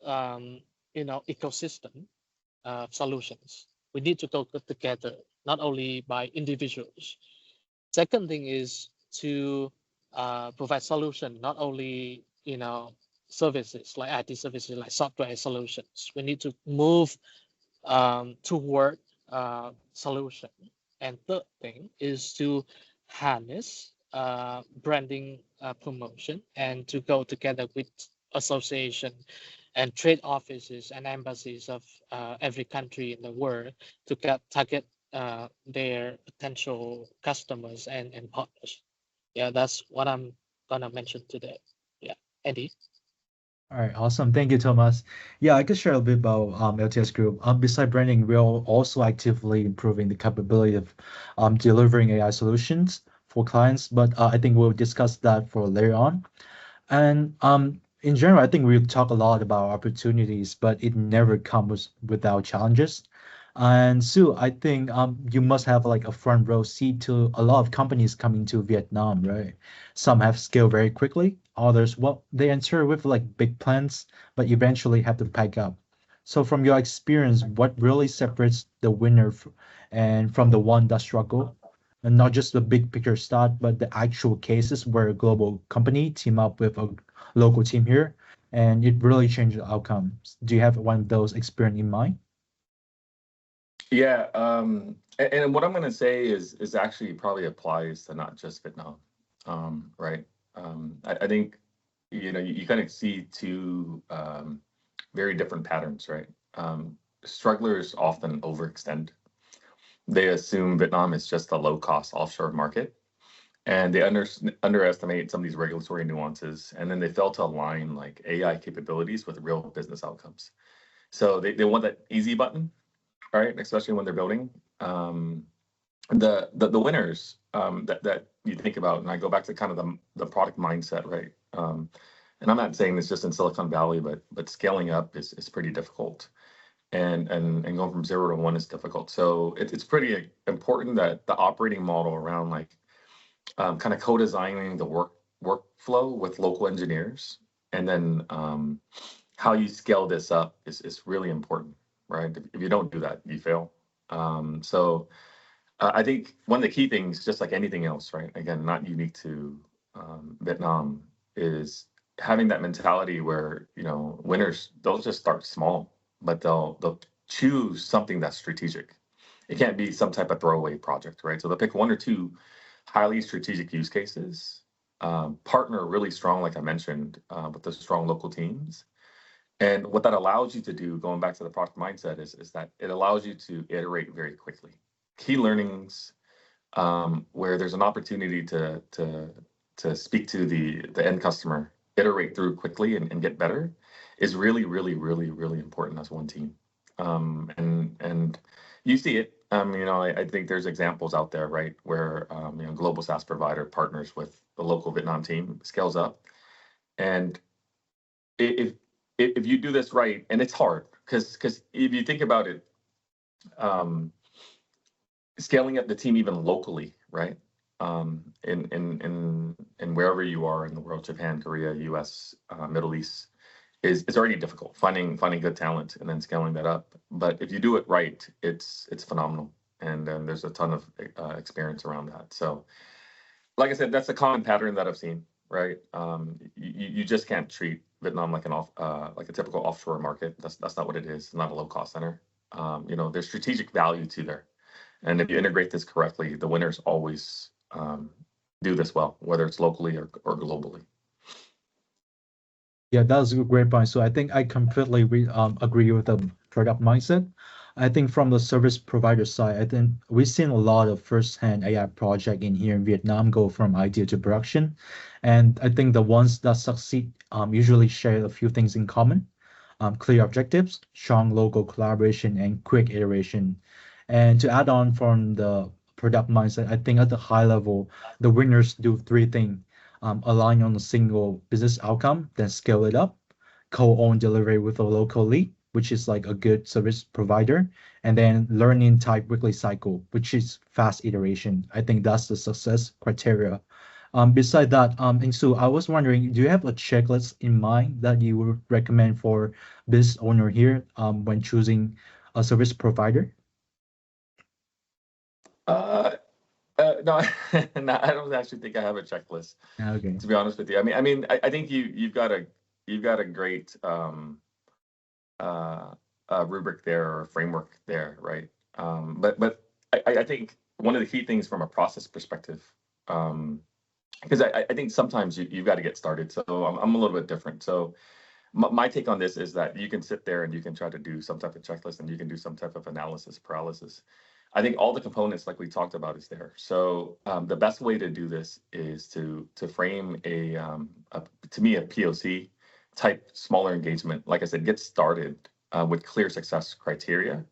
ecosystem solutions. We need to go together, not only by individuals. Second thing is to provide solution, not only services like IT services, like software solutions. We need to move toward solution. And third thing is to harness branding promotion and to go together with association and trade offices and embassies of every country in the world to target their potential customers and partners. Yeah, that's what I'm gonna mention today. Yeah, Eddie. All right, awesome. Thank you, Thomas. Yeah, I could share a bit about LTS Group. Besides branding, we're also actively improving the capability of delivering AI solutions for clients, but I think we'll discuss that for later on. And in general, I think we talk a lot about opportunities, but it never comes without challenges. And Sue, I think you must have like a front row seat to a lot of companies coming to Vietnam, right? Some have scaled very quickly, others, well, they enter with like big plans, but eventually have to pack up. So from your experience, what really separates the winner and from the one that struggle? And not just the big picture start, but the actual cases where a global company team up with a local team here, and it really changed the outcomes. Do you have one of those experience in mind? Yeah, and what I'm going to say is actually probably applies to not just Vietnam, right? I think you kind of see two very different patterns, right? Strugglers often overextend. They assume Vietnam is just a low-cost offshore market, and they underestimate some of these regulatory nuances, and then they fail to align like AI capabilities with real business outcomes. So they want that easy button, right? Especially when they're building. The winners that you think about, and I go back to kind of the product mindset, right? And I'm not saying this just in Silicon Valley, but scaling up is pretty difficult, and going from 0 to 1 is difficult. So it's pretty important that the operating model around like kind of co-designing the workflow with local engineers, and then how you scale this up is really important, right? If you don't do that, you fail. So I think one of the key things, just like anything else, right? Again, not unique to Vietnam, is having that mentality where winners, they'll just start small, but they'll choose something that's strategic. It can't be some type of throwaway project, right? So they'll pick 1 or 2 highly strategic use cases, partner really strong, like I mentioned, with the strong local teams. And what that allows you to do, going back to the product mindset, is that it allows you to iterate very quickly. Key learnings, where there's an opportunity to speak to the end customer, iterate through quickly and get better, is really, really, really, really important as one team. And you see it. I think there's examples out there, right, where global SaaS provider partners with the local Vietnam team, scales up, and if you do this right, and it's hard because if you think about it, scaling up the team even locally, right? in wherever you are in the world, Japan, Korea, US, Middle East, is already difficult finding good talent and then scaling that up. But if you do it right, it's phenomenal, and there's a ton of experience around that. So, like I said, that's a common pattern that I've seen. Right, you just can't treat Vietnam like like a typical offshore market. That's not what it is. It's not a low cost center. There's strategic value to there, and if you integrate this correctly, the winners always do this well, whether it's locally or globally. Yeah, that's a great point. So I think I completely agree with the product mindset. I think from the service provider side, I think we've seen a lot of first-hand AI project in here in Vietnam go from idea to production. And I think the ones that succeed usually share a few things in common. Clear objectives, strong local collaboration, and quick iteration. And to add on from the product mindset, I think at the high level, the winners do three things. Align on a single business outcome, then scale it up, co-own delivery with a local lead, which is like a good service provider, and then learning type weekly cycle, which is fast iteration. I think that's the success criteria. Beside that, and so I was wondering, do you have a checklist in mind that you would recommend for business owner here when choosing a service provider? No, no, I don't actually think I have a checklist. Okay. To be honest with you, I think you've got a great rubric there, or framework there, right? But I think one of the key things from a process perspective, because I think sometimes you've got to get started. So I'm a little bit different. So my take on this is that you can sit there and you can try to do some type of checklist, and you can do some type of analysis paralysis. I think all the components, like we talked about, is there. So the best way to do this is to frame to me, a POC type smaller engagement. Like I said, get started with clear success criteria,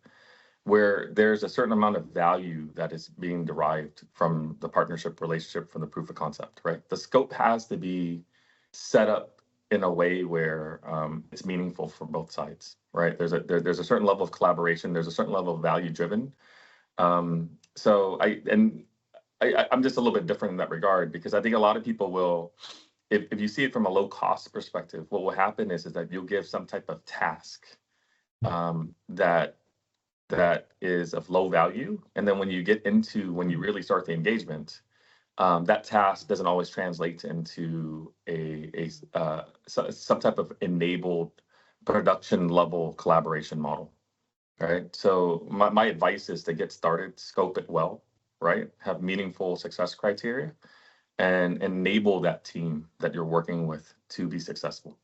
where there's a certain amount of value that is being derived from the partnership relationship, from the proof of concept. Right, the scope has to be set up in a way where it's meaningful for both sides. Right, there's a certain level of collaboration. There's a certain level of value driven. So I'm just a little bit different in that regard, because I think a lot of people will, if you see it from a low cost perspective, what will happen is that you'll give some type of task that is of low value, and then when you really start the engagement, that task doesn't always translate into some type of enabled production level collaboration model. Right. So my advice is to get started, scope it well, right? Have meaningful success criteria, and enable that team that you're working with to be successful.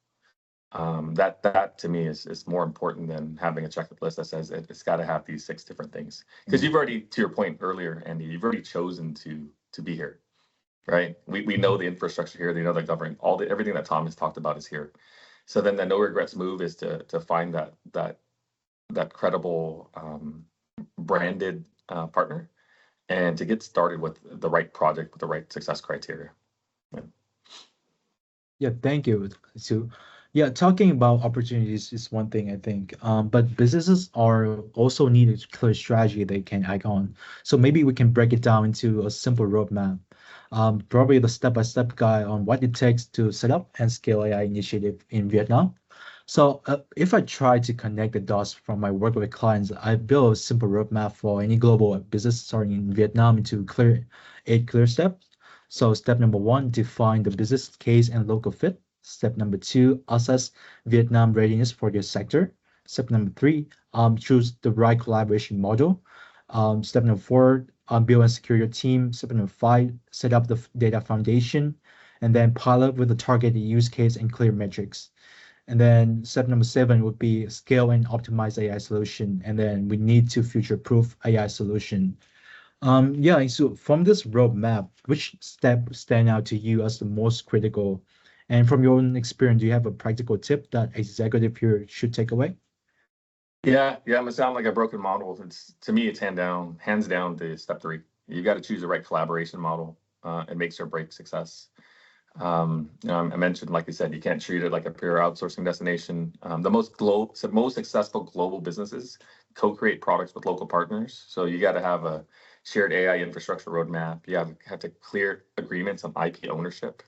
That to me is more important than having a checklist that says it's got to have these 6 different things. Because you've already, to your point earlier, Andy, you've already chosen to be here, right? We know the infrastructure here, they know the government, everything that Tom has talked about is here. So then the no regrets move is to find that credible branded partner, and to get started with the right project with the right success criteria. Yeah, thank you. So, yeah, talking about opportunities is one thing, I think, but businesses are also need a clear strategy they can act on. So maybe we can break it down into a simple roadmap, probably the step-by-step guide on what it takes to set up and scale AI initiative in Vietnam. So if I try to connect the dots from my work with clients, I build a simple roadmap for any global business starting in Vietnam into 8 clear steps. So step number 1, define the business case and local fit. Step number 2, assess Vietnam readiness for their sector. Step number 3, choose the right collaboration model. Step number 4, build and secure your team. Step number 5, set up the data foundation, and then pilot with a targeted use case and clear metrics. And then step number 7 would be scale and optimize AI solution. And then we need to future-proof AI solution. Yeah, so from this roadmap, which step stand out to you as the most critical? And from your own experience, do you have a practical tip that executive here should take away? Yeah, I'm gonna sound like a broken model. To me, it's hands down to step 3. You got to choose the right collaboration model. It makes or breaks success. I mentioned, like I said, you can't treat it like a pure outsourcing destination. The most successful global businesses co-create products with local partners. So you got to have a shared AI infrastructure roadmap. You have to clear agreements on IP ownership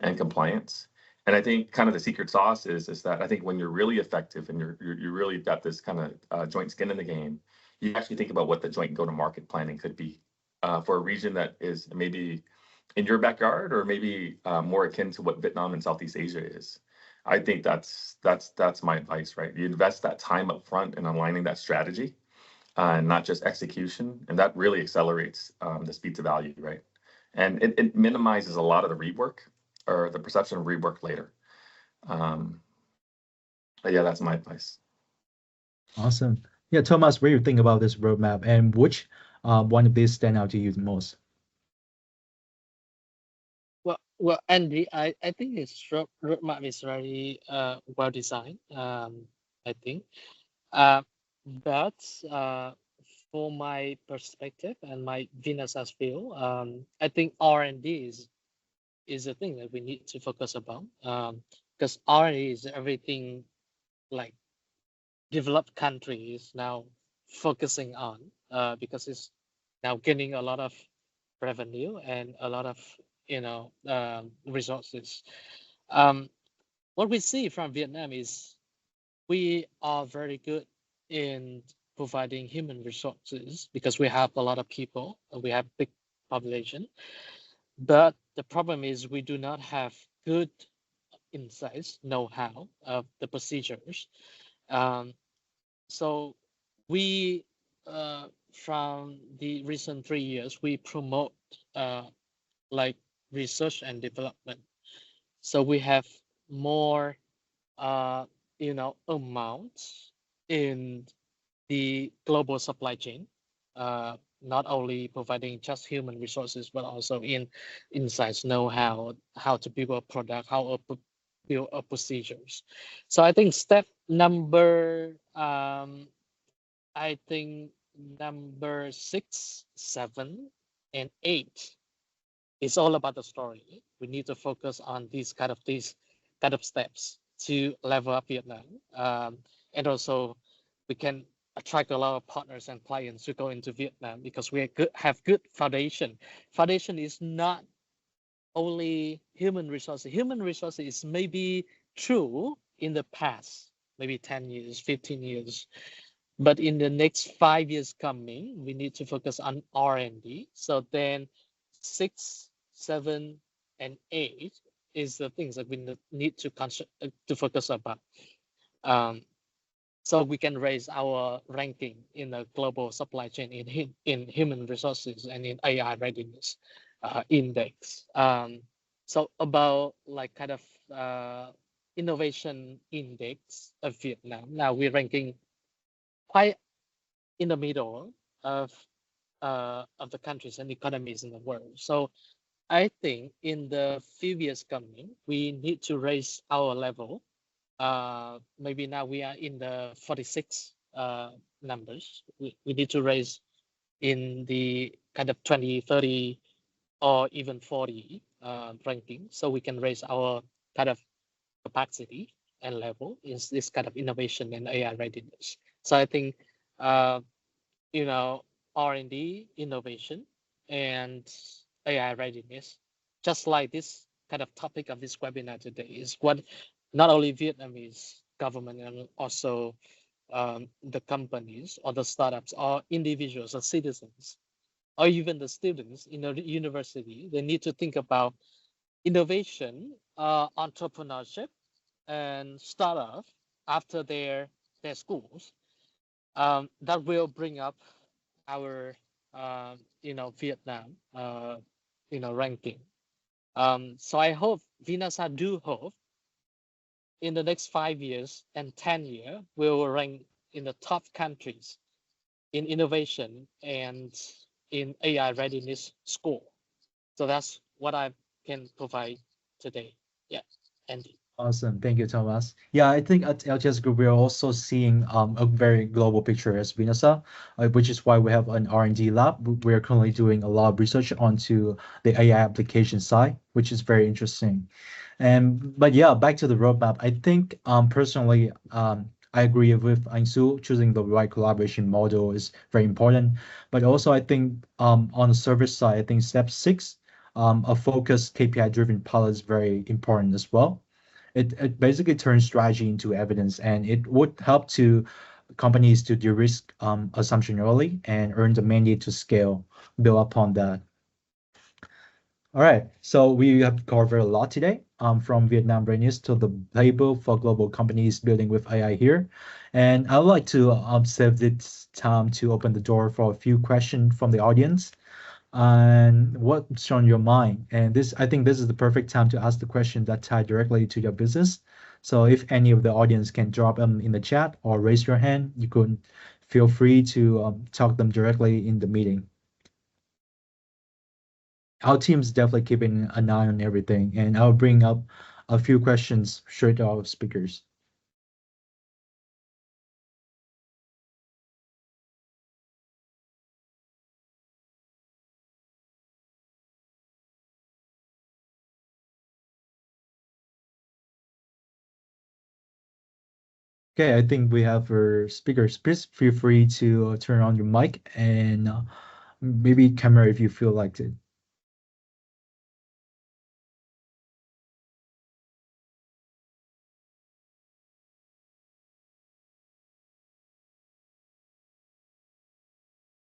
and compliance. And I think kind of the secret sauce is that I think when you're really effective and you really got this kind of joint skin in the game, you actually think about what the joint go-to-market planning could be for a region that is maybe in your backyard or maybe more akin to what Vietnam and Southeast Asia is. I think that's my advice, right? You invest that time up front in aligning that strategy and not just execution, and that really accelerates the speed to value, right? And it minimizes a lot of the rework or the perception of rework later. But yeah, that's my advice. Awesome. Yeah, Thomas, what do you think about this roadmap, and which one of these stand out to you the most? Well, Andy, I think his roadmap is very well designed. I think, but for my perspective and my VINASA's view, I think R&D is the thing that we need to focus upon, because R&D is everything like developed country is now focusing on, because it's now gaining a lot of revenue and a lot of resources. What we see from Vietnam is we are very good in providing human resources because we have a lot of people and we have big population. But the problem is we do not have good insights, know-how of the procedures. So we, from the recent 3 years, we promote like research and development. So we have more, amounts in the global supply chain, not only providing just human resources, but also in insights, know-how, how to build a product, how to build a procedures. So I think step number, I think number 6, 7, and 8 is all about the story. We need to focus on these kind of steps to level up Vietnam, and also we can attract a lot of partners and clients who go into Vietnam because we have good foundation. Foundation is not only human resources. Human resources is maybe true in the past, maybe 10 years, 15 years. But in the next 5 years coming, we need to focus on R&D. So then 6, 7, and 8 is the things that we need to focus about. So we can raise our ranking in the global supply chain in human resources and in AI readiness index. So about like kind of innovation index of Vietnam. Now we're ranking quite in the middle of the countries and economies in the world. So I think in the few years coming, we need to raise our level. Maybe now we are in the 46 numbers. We need to raise in the kind of 20, 30, or even 40 ranking, so we can raise our kind of capacity and level in this kind of innovation and AI readiness. So I think, R&D, innovation, and AI readiness, just like this kind of topic of this webinar today, is what not only Vietnamese government and also the companies or the startups or individuals or citizens or even the students in the university, they need to think about innovation, entrepreneurship, and startup after their schools. That will bring up our Vietnam ranking. So I hope VINASA do hope in the next 5 years and 10 years we will rank in the top countries in innovation and in AI readiness score. So that's what I can provide today. Yeah, Andy. Awesome. Thank you, Thomas. Yeah, I think at LTS Group, we're also seeing a very global picture as VINASA, which is why we have an R&D lab. We're currently doing a lot of research onto the AI application side, which is very interesting. But yeah, back to the roadmap. I think personally, I agree with Anh Su. Choosing the right collaboration model is very important. But also, I think on the service side, I think step 6, a focused KPI-driven pilot is very important as well. It basically turns strategy into evidence, and it would help to companies to de-risk assumption early and earn the mandate to scale, build upon that. All right, so we have covered a lot today, from Vietnam readiness to the playbook for global companies building with AI here. And I would like to save this time to open the door for a few questions from the audience. And what's on your mind? And I think this is the perfect time to ask the question that tie directly to your business. So if any of the audience can drop them in the chat or raise your hand, you could feel free to talk them directly in the meeting. Our team's definitely keeping an eye on everything, and I'll bring up a few questions straight to our speakers. Okay, I think we have our speakers. Please feel free to turn on your mic and maybe camera if you feel like it.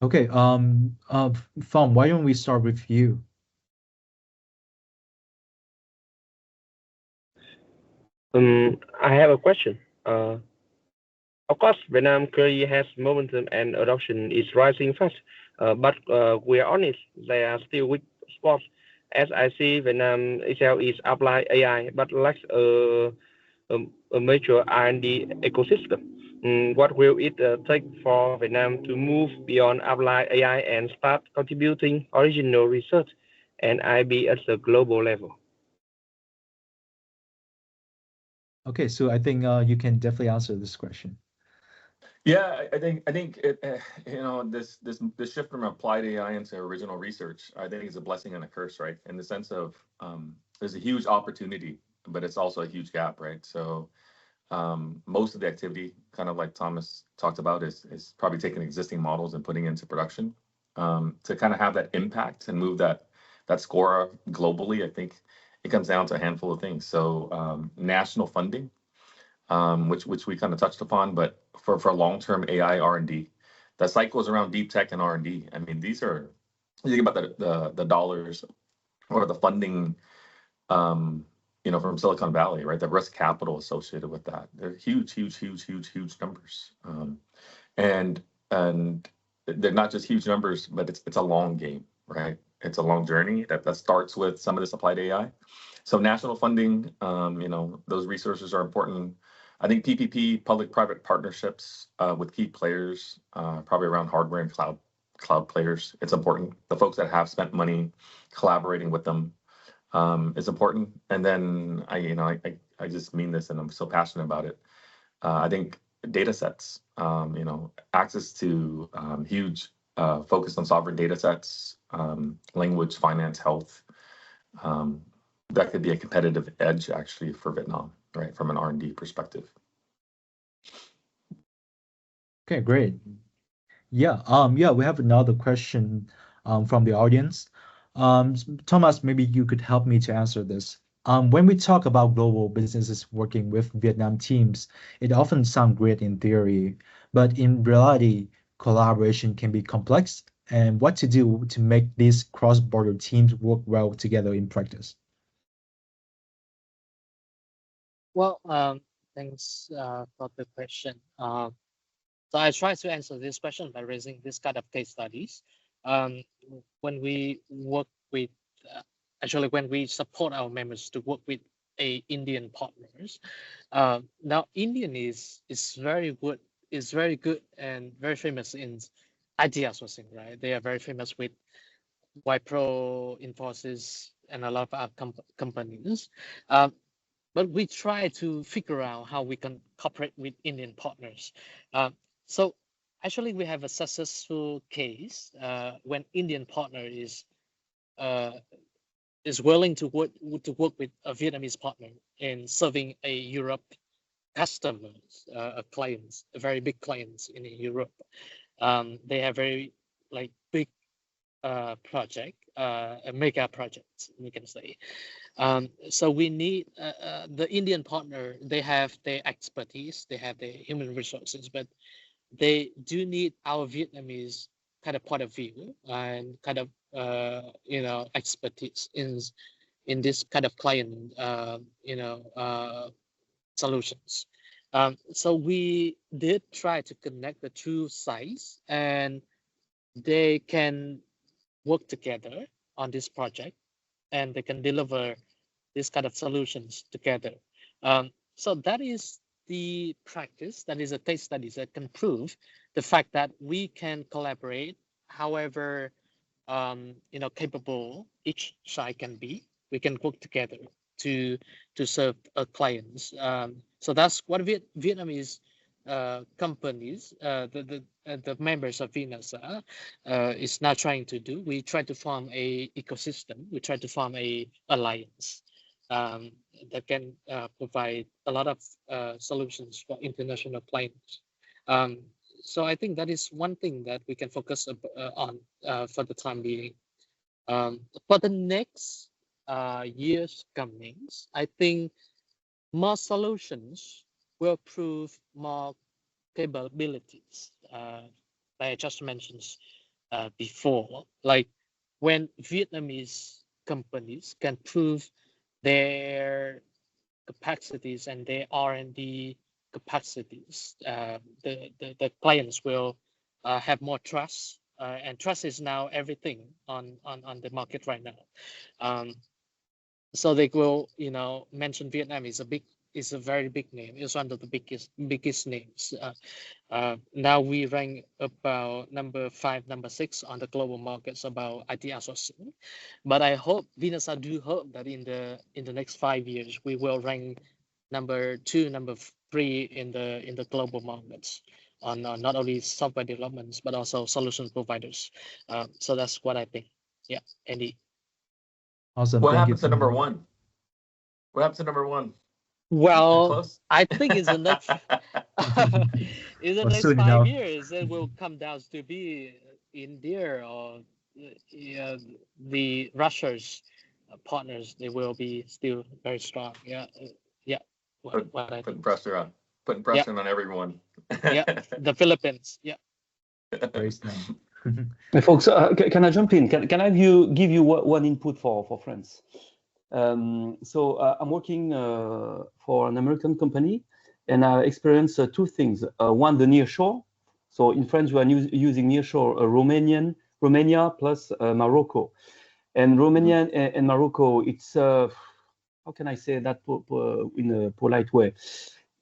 Okay, Phong, why don't we start with you? I have a question. Of course, Vietnam clearly has momentum and adoption is rising fast. But we are honest, there are still weak spots. As I see, Vietnam itself is applied AI, but lacks a major R&D ecosystem. What will it take for Vietnam to move beyond applied AI and start contributing original research and IB at the global level? Okay, so I think you can definitely answer this question. Yeah, I think it, this shift from applied AI into original research, I think is a blessing and a curse, right? In the sense of there's a huge opportunity, but it's also a huge gap, right? So most of the activity, kind of like Thomas talked about, is probably taking existing models and putting into production. To kind of have that impact and move that score globally, I think it comes down to a handful of things. So national funding, which we kind of touched upon, but for long-term AI R&D, the cycle is around deep tech and R&D. I mean, these are, you think about the dollars or the funding, from Silicon Valley, right? The risk capital associated with that, they're huge numbers, and they're not just huge numbers, but it's a long game, right? It's a long journey that starts with some of this applied AI. So national funding, those resources are important. I think PPP, public-private partnerships with key players, probably around hardware and cloud players. It's important. The folks that have spent money collaborating with them is important. And then I just mean this, and I'm so passionate about it. I think data sets, access to huge focus on sovereign data sets, language, finance, health. That could be a competitive edge actually for Vietnam, right, from an R&D perspective. Okay, great. Yeah, we have another question from the audience. Thomas, maybe you could help me to answer this. When we talk about global businesses working with Vietnam teams, it often sounds great in theory, but in reality, collaboration can be complex, and what to do to make these cross-border teams work well together in practice. Well, thanks for the question. So I try to answer this question by raising this kind of case studies. When we work with, actually, when we support our members to work with Indian partners, now Indian is very good and very famous in IT outsourcing, right? They are very famous with Wipro, Infosys, and a lot of other companies. But we try to figure out how we can cooperate with Indian partners. So actually, we have a successful case when Indian partner is willing to work with a Vietnamese partner in serving a Europe customers, clients, very big clients in Europe. They have very like big project, mega projects, we can say. So we need the Indian partner. They have their expertise, they have their human resources, but they do need our Vietnamese kind of point of view and kind of expertise in this kind of client solutions. So we did try to connect the two sides, and they can work together on this project, and they can deliver this kind of solutions together. So that is the practice, that is a case studies that can prove the fact that we can collaborate however capable each side can be. We can work together to serve clients. So that's what Vietnamese companies, the members of VINASA is now trying to do. We try to form a ecosystem. We try to form a alliance that can provide a lot of solutions for international clients. So I think that is one thing that we can focus on for the time being. For the next years comings, I think more solutions will prove more capabilities. Like I just mentioned before, like when Vietnamese companies can prove their capacities and their R&D capacities, the clients will have more trust, and trust is now everything on the market right now. So they will, mention Vietnam is a very big name. It's one of the biggest names. Now we rank about number 5, number 6 on the global markets about IT outsourcing. But I hope VINASA do hope that in the next 5 years we will rank number 2, number 3 in the global markets on not only software developments but also solution providers. So that's what I think. Yeah, Andy. Awesome. What Thank happens you to number 1? What happens to number 1? Well, I think in the next in the Well, next soon 5 enough. years, it will come down to be India or the Russia's partners. They will be still very strong. Yeah, yeah. What I Putting think. pressure on. Putting pressure on everyone. Yeah, the Philippines. Yeah. Very strong. Hey, folks, can I jump in? Can I give you one input for France? So I'm working for an American company, and I experienced 2 things. One, the nearshore. So in France, we are using nearshore Romania plus Morocco. And Romania and Morocco, it's, how can I say that in a polite way?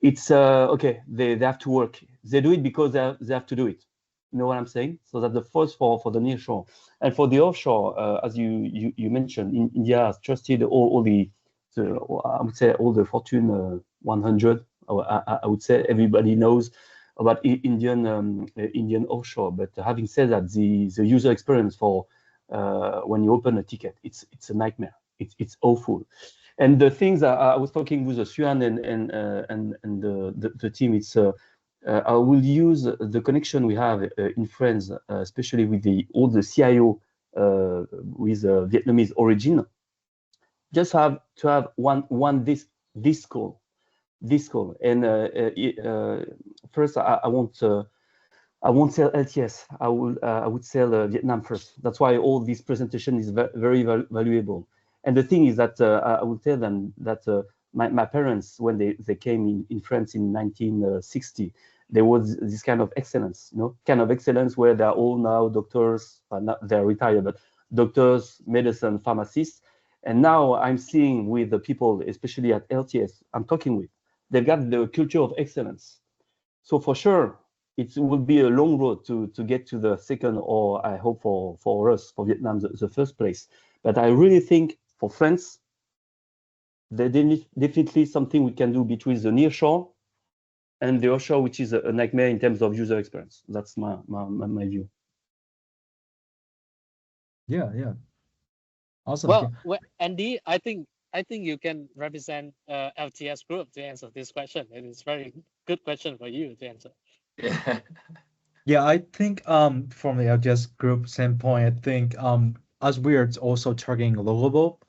It's, okay, they have to work. They do it because they have to do it. You know what I'm saying? So that's the first for the nearshore. And for the offshore, as you mentioned, India has trusted all the I would say all the Fortune 100. I would say everybody knows about Indian offshore. But having said that, the user experience for when you open a ticket, it's a nightmare. It's awful. And the things I was talking with Suan and the team, it's I will use the connection we have in France, especially with all the CIO with Vietnamese origin. Just have to have one this call. And first, I won't sell LTS. I would sell Vietnam first. That's why all this presentation is very valuable. And the thing is that I will tell them that my parents, when they came in France in 1960, there was this kind of excellence, where they're all now doctors, they're retired, but doctors, medicine, pharmacists. And now I'm seeing with the people, especially at LTS, I'm talking with, they've got the culture of excellence. So for sure, it will be a long road to get to the second, or I hope for us, for Vietnam, the first place. But I really think for France, there's definitely something we can do between the nearshore and the offshore, which is a nightmare in terms of user experience. That's my view. Yeah. Awesome. Well, Andy, I think I think you can represent LTS Group to answer this question. It is very good question for you to answer. Yeah. Yeah, I think from the LTS Group standpoint, I think as we are also targeting global,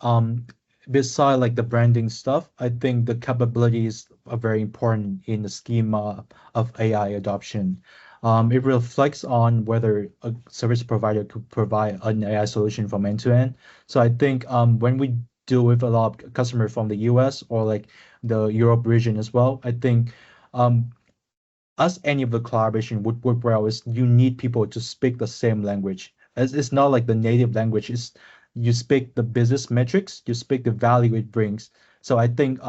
beside like the branding stuff, I think the capabilities are very important in the schema of AI adoption. It reflects on whether a service provider could provide an AI solution from end to end. So I think when we deal with a lot of customers from the US or like the Europe region as well, I think um, as any of the collaboration would work well is you need people to speak the same language. It's not like the native language. It's you speak the business metrics, you speak the value it brings. So I think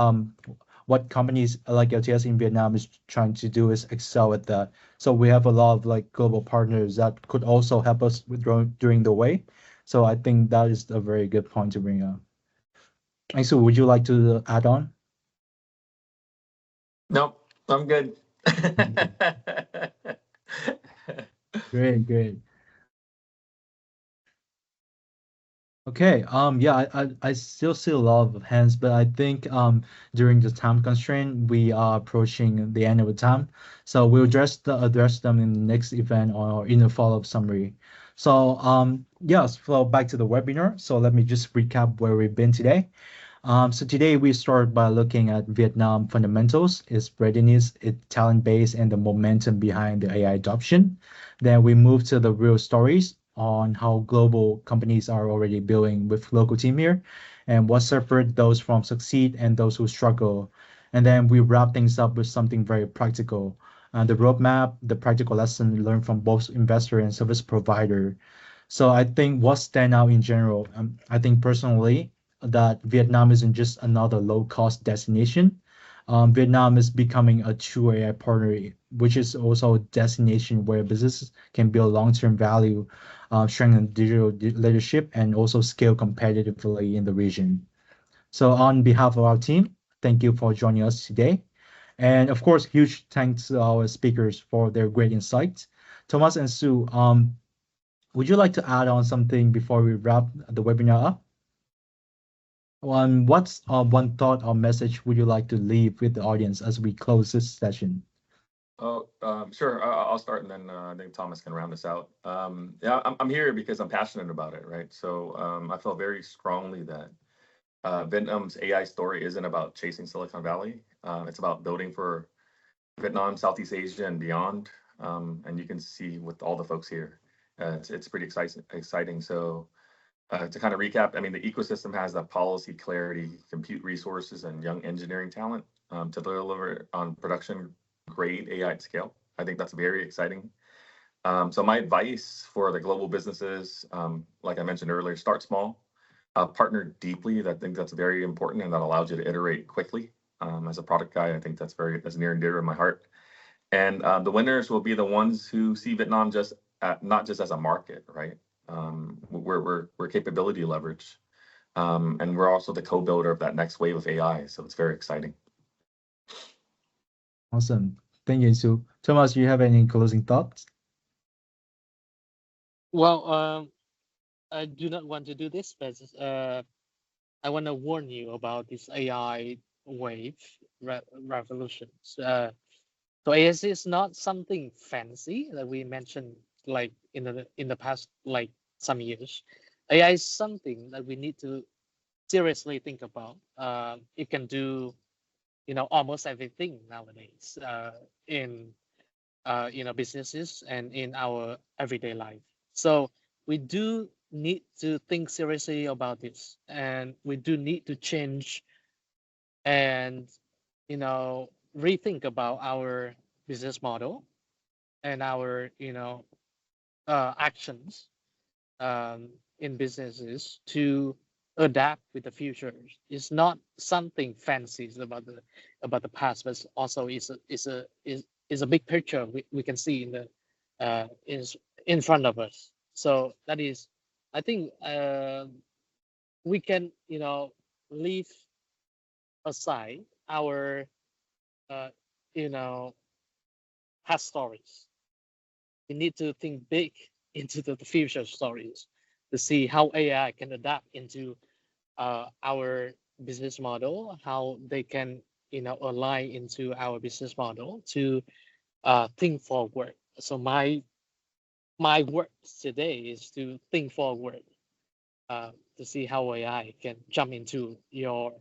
what companies like LTS in Vietnam is trying to do is excel at that. So we have a lot of like global partners that could also help us with during the way. So I think that is a very good point to bring up. And so would you like to add on? Nope, I'm good. Great, great. Okay, yeah, I still see a lot of hands, but I think during the time constraint, we are approaching the end of the time. So we'll address them in the next event or in the follow-up summary. So yes, so back to the webinar. So let me just recap where we've been today. So today we start by looking at Vietnam fundamentals, its readiness, its talent base, and the momentum behind the AI adoption. Then we move to the real stories on how global companies are already building with local team here, and what separate those from succeed and those who struggle. And then we wrap things up with something very practical, the roadmap, the practical lesson learned from both investor and service provider. So I think what stand out in general, I think personally, that Vietnam isn't just another low-cost destination. Vietnam is becoming a true AI partner, which is also a destination where businesses can build long-term value, strengthen digital leadership, and also scale competitively in the region. So on behalf of our team, thank you for joining us today. And of course, huge thanks to our speakers for their great insights. Thomas and Sue, would you like to add on something before we wrap the webinar up? What's one thought or message would you like to leave with the audience as we close this session? Oh, sure. I'll start, and then I think Thomas can round this out. Yeah, I'm here because I'm passionate about it, right? So I feel very strongly that Vietnam's AI story isn't about chasing Silicon Valley. It's about building for Vietnam, Southeast Asia, and beyond. And you can see with all the folks here, it's pretty exciting. So to kind of recap, I mean, the ecosystem has the policy clarity, compute resources, and young engineering talent to deliver on production grade AI at scale. I think that's very exciting. So my advice for the global businesses, like I mentioned earlier, start small, partner deeply. I think that's very important, and that allows you to iterate quickly. As a product guy, I think that's near and dear to my heart. And the winners will be the ones who see Vietnam not just as a market, right? We're capability leverage, and we're also the co-builder of that next wave of AI. So it's very exciting. Awesome. Thank you, Sue. Thomas, do you have any closing thoughts? Well, I do not want to do this, but I want to warn you about this AI wave revolutions. So AI is not something fancy that we mentioned like in the past like some years. AI is something that we need to seriously think about. It can do almost everything nowadays in businesses and in our everyday life. So we do need to think seriously about this, and we do need to change and rethink about our business model and our actions in businesses to adapt with the future. It's not something fancy about the past, but also is a big picture we can see in the is in front of us. So that is, I think we can leave aside our past stories. We need to think big into the future stories to see how AI can adapt into our business model, how they can, align into our business model to think forward. So my work today is to think forward, to see how AI can jump into your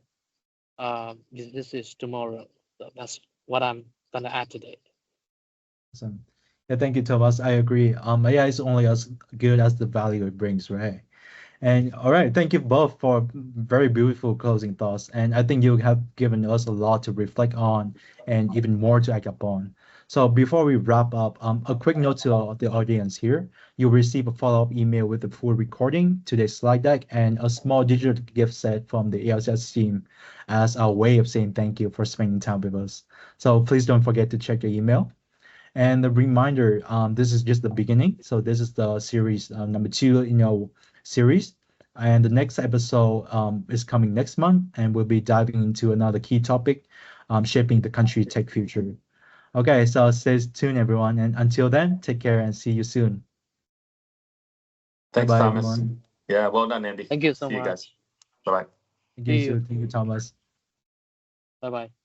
businesses tomorrow. So that's what I'm gonna add today. Awesome. Yeah, thank you, Thomas. I agree. AI is only as good as the value it brings, right? And all right, thank you both for very beautiful closing thoughts. And I think you have given us a lot to reflect on and even more to act upon. So before we wrap up, a quick note to the audience here. You'll receive a follow-up email with the full recording, today's slide deck, and a small digital gift set from the LTS team as our way of saying thank you for spending time with us. So please don't forget to check your email. And the reminder, this is just the beginning. So this is the series number 2 in our series. And the next episode is coming next month, and we'll be diving into another key topic, shaping the country's tech future. Okay, so stay tuned, everyone. And until then, take care and see you soon. Thanks, Bye-bye, Thomas. everyone. Yeah, well done, Andy. Thank you so See you guys. much. Bye-bye. Thank you, See you. Thank you, Thomas. Bye bye.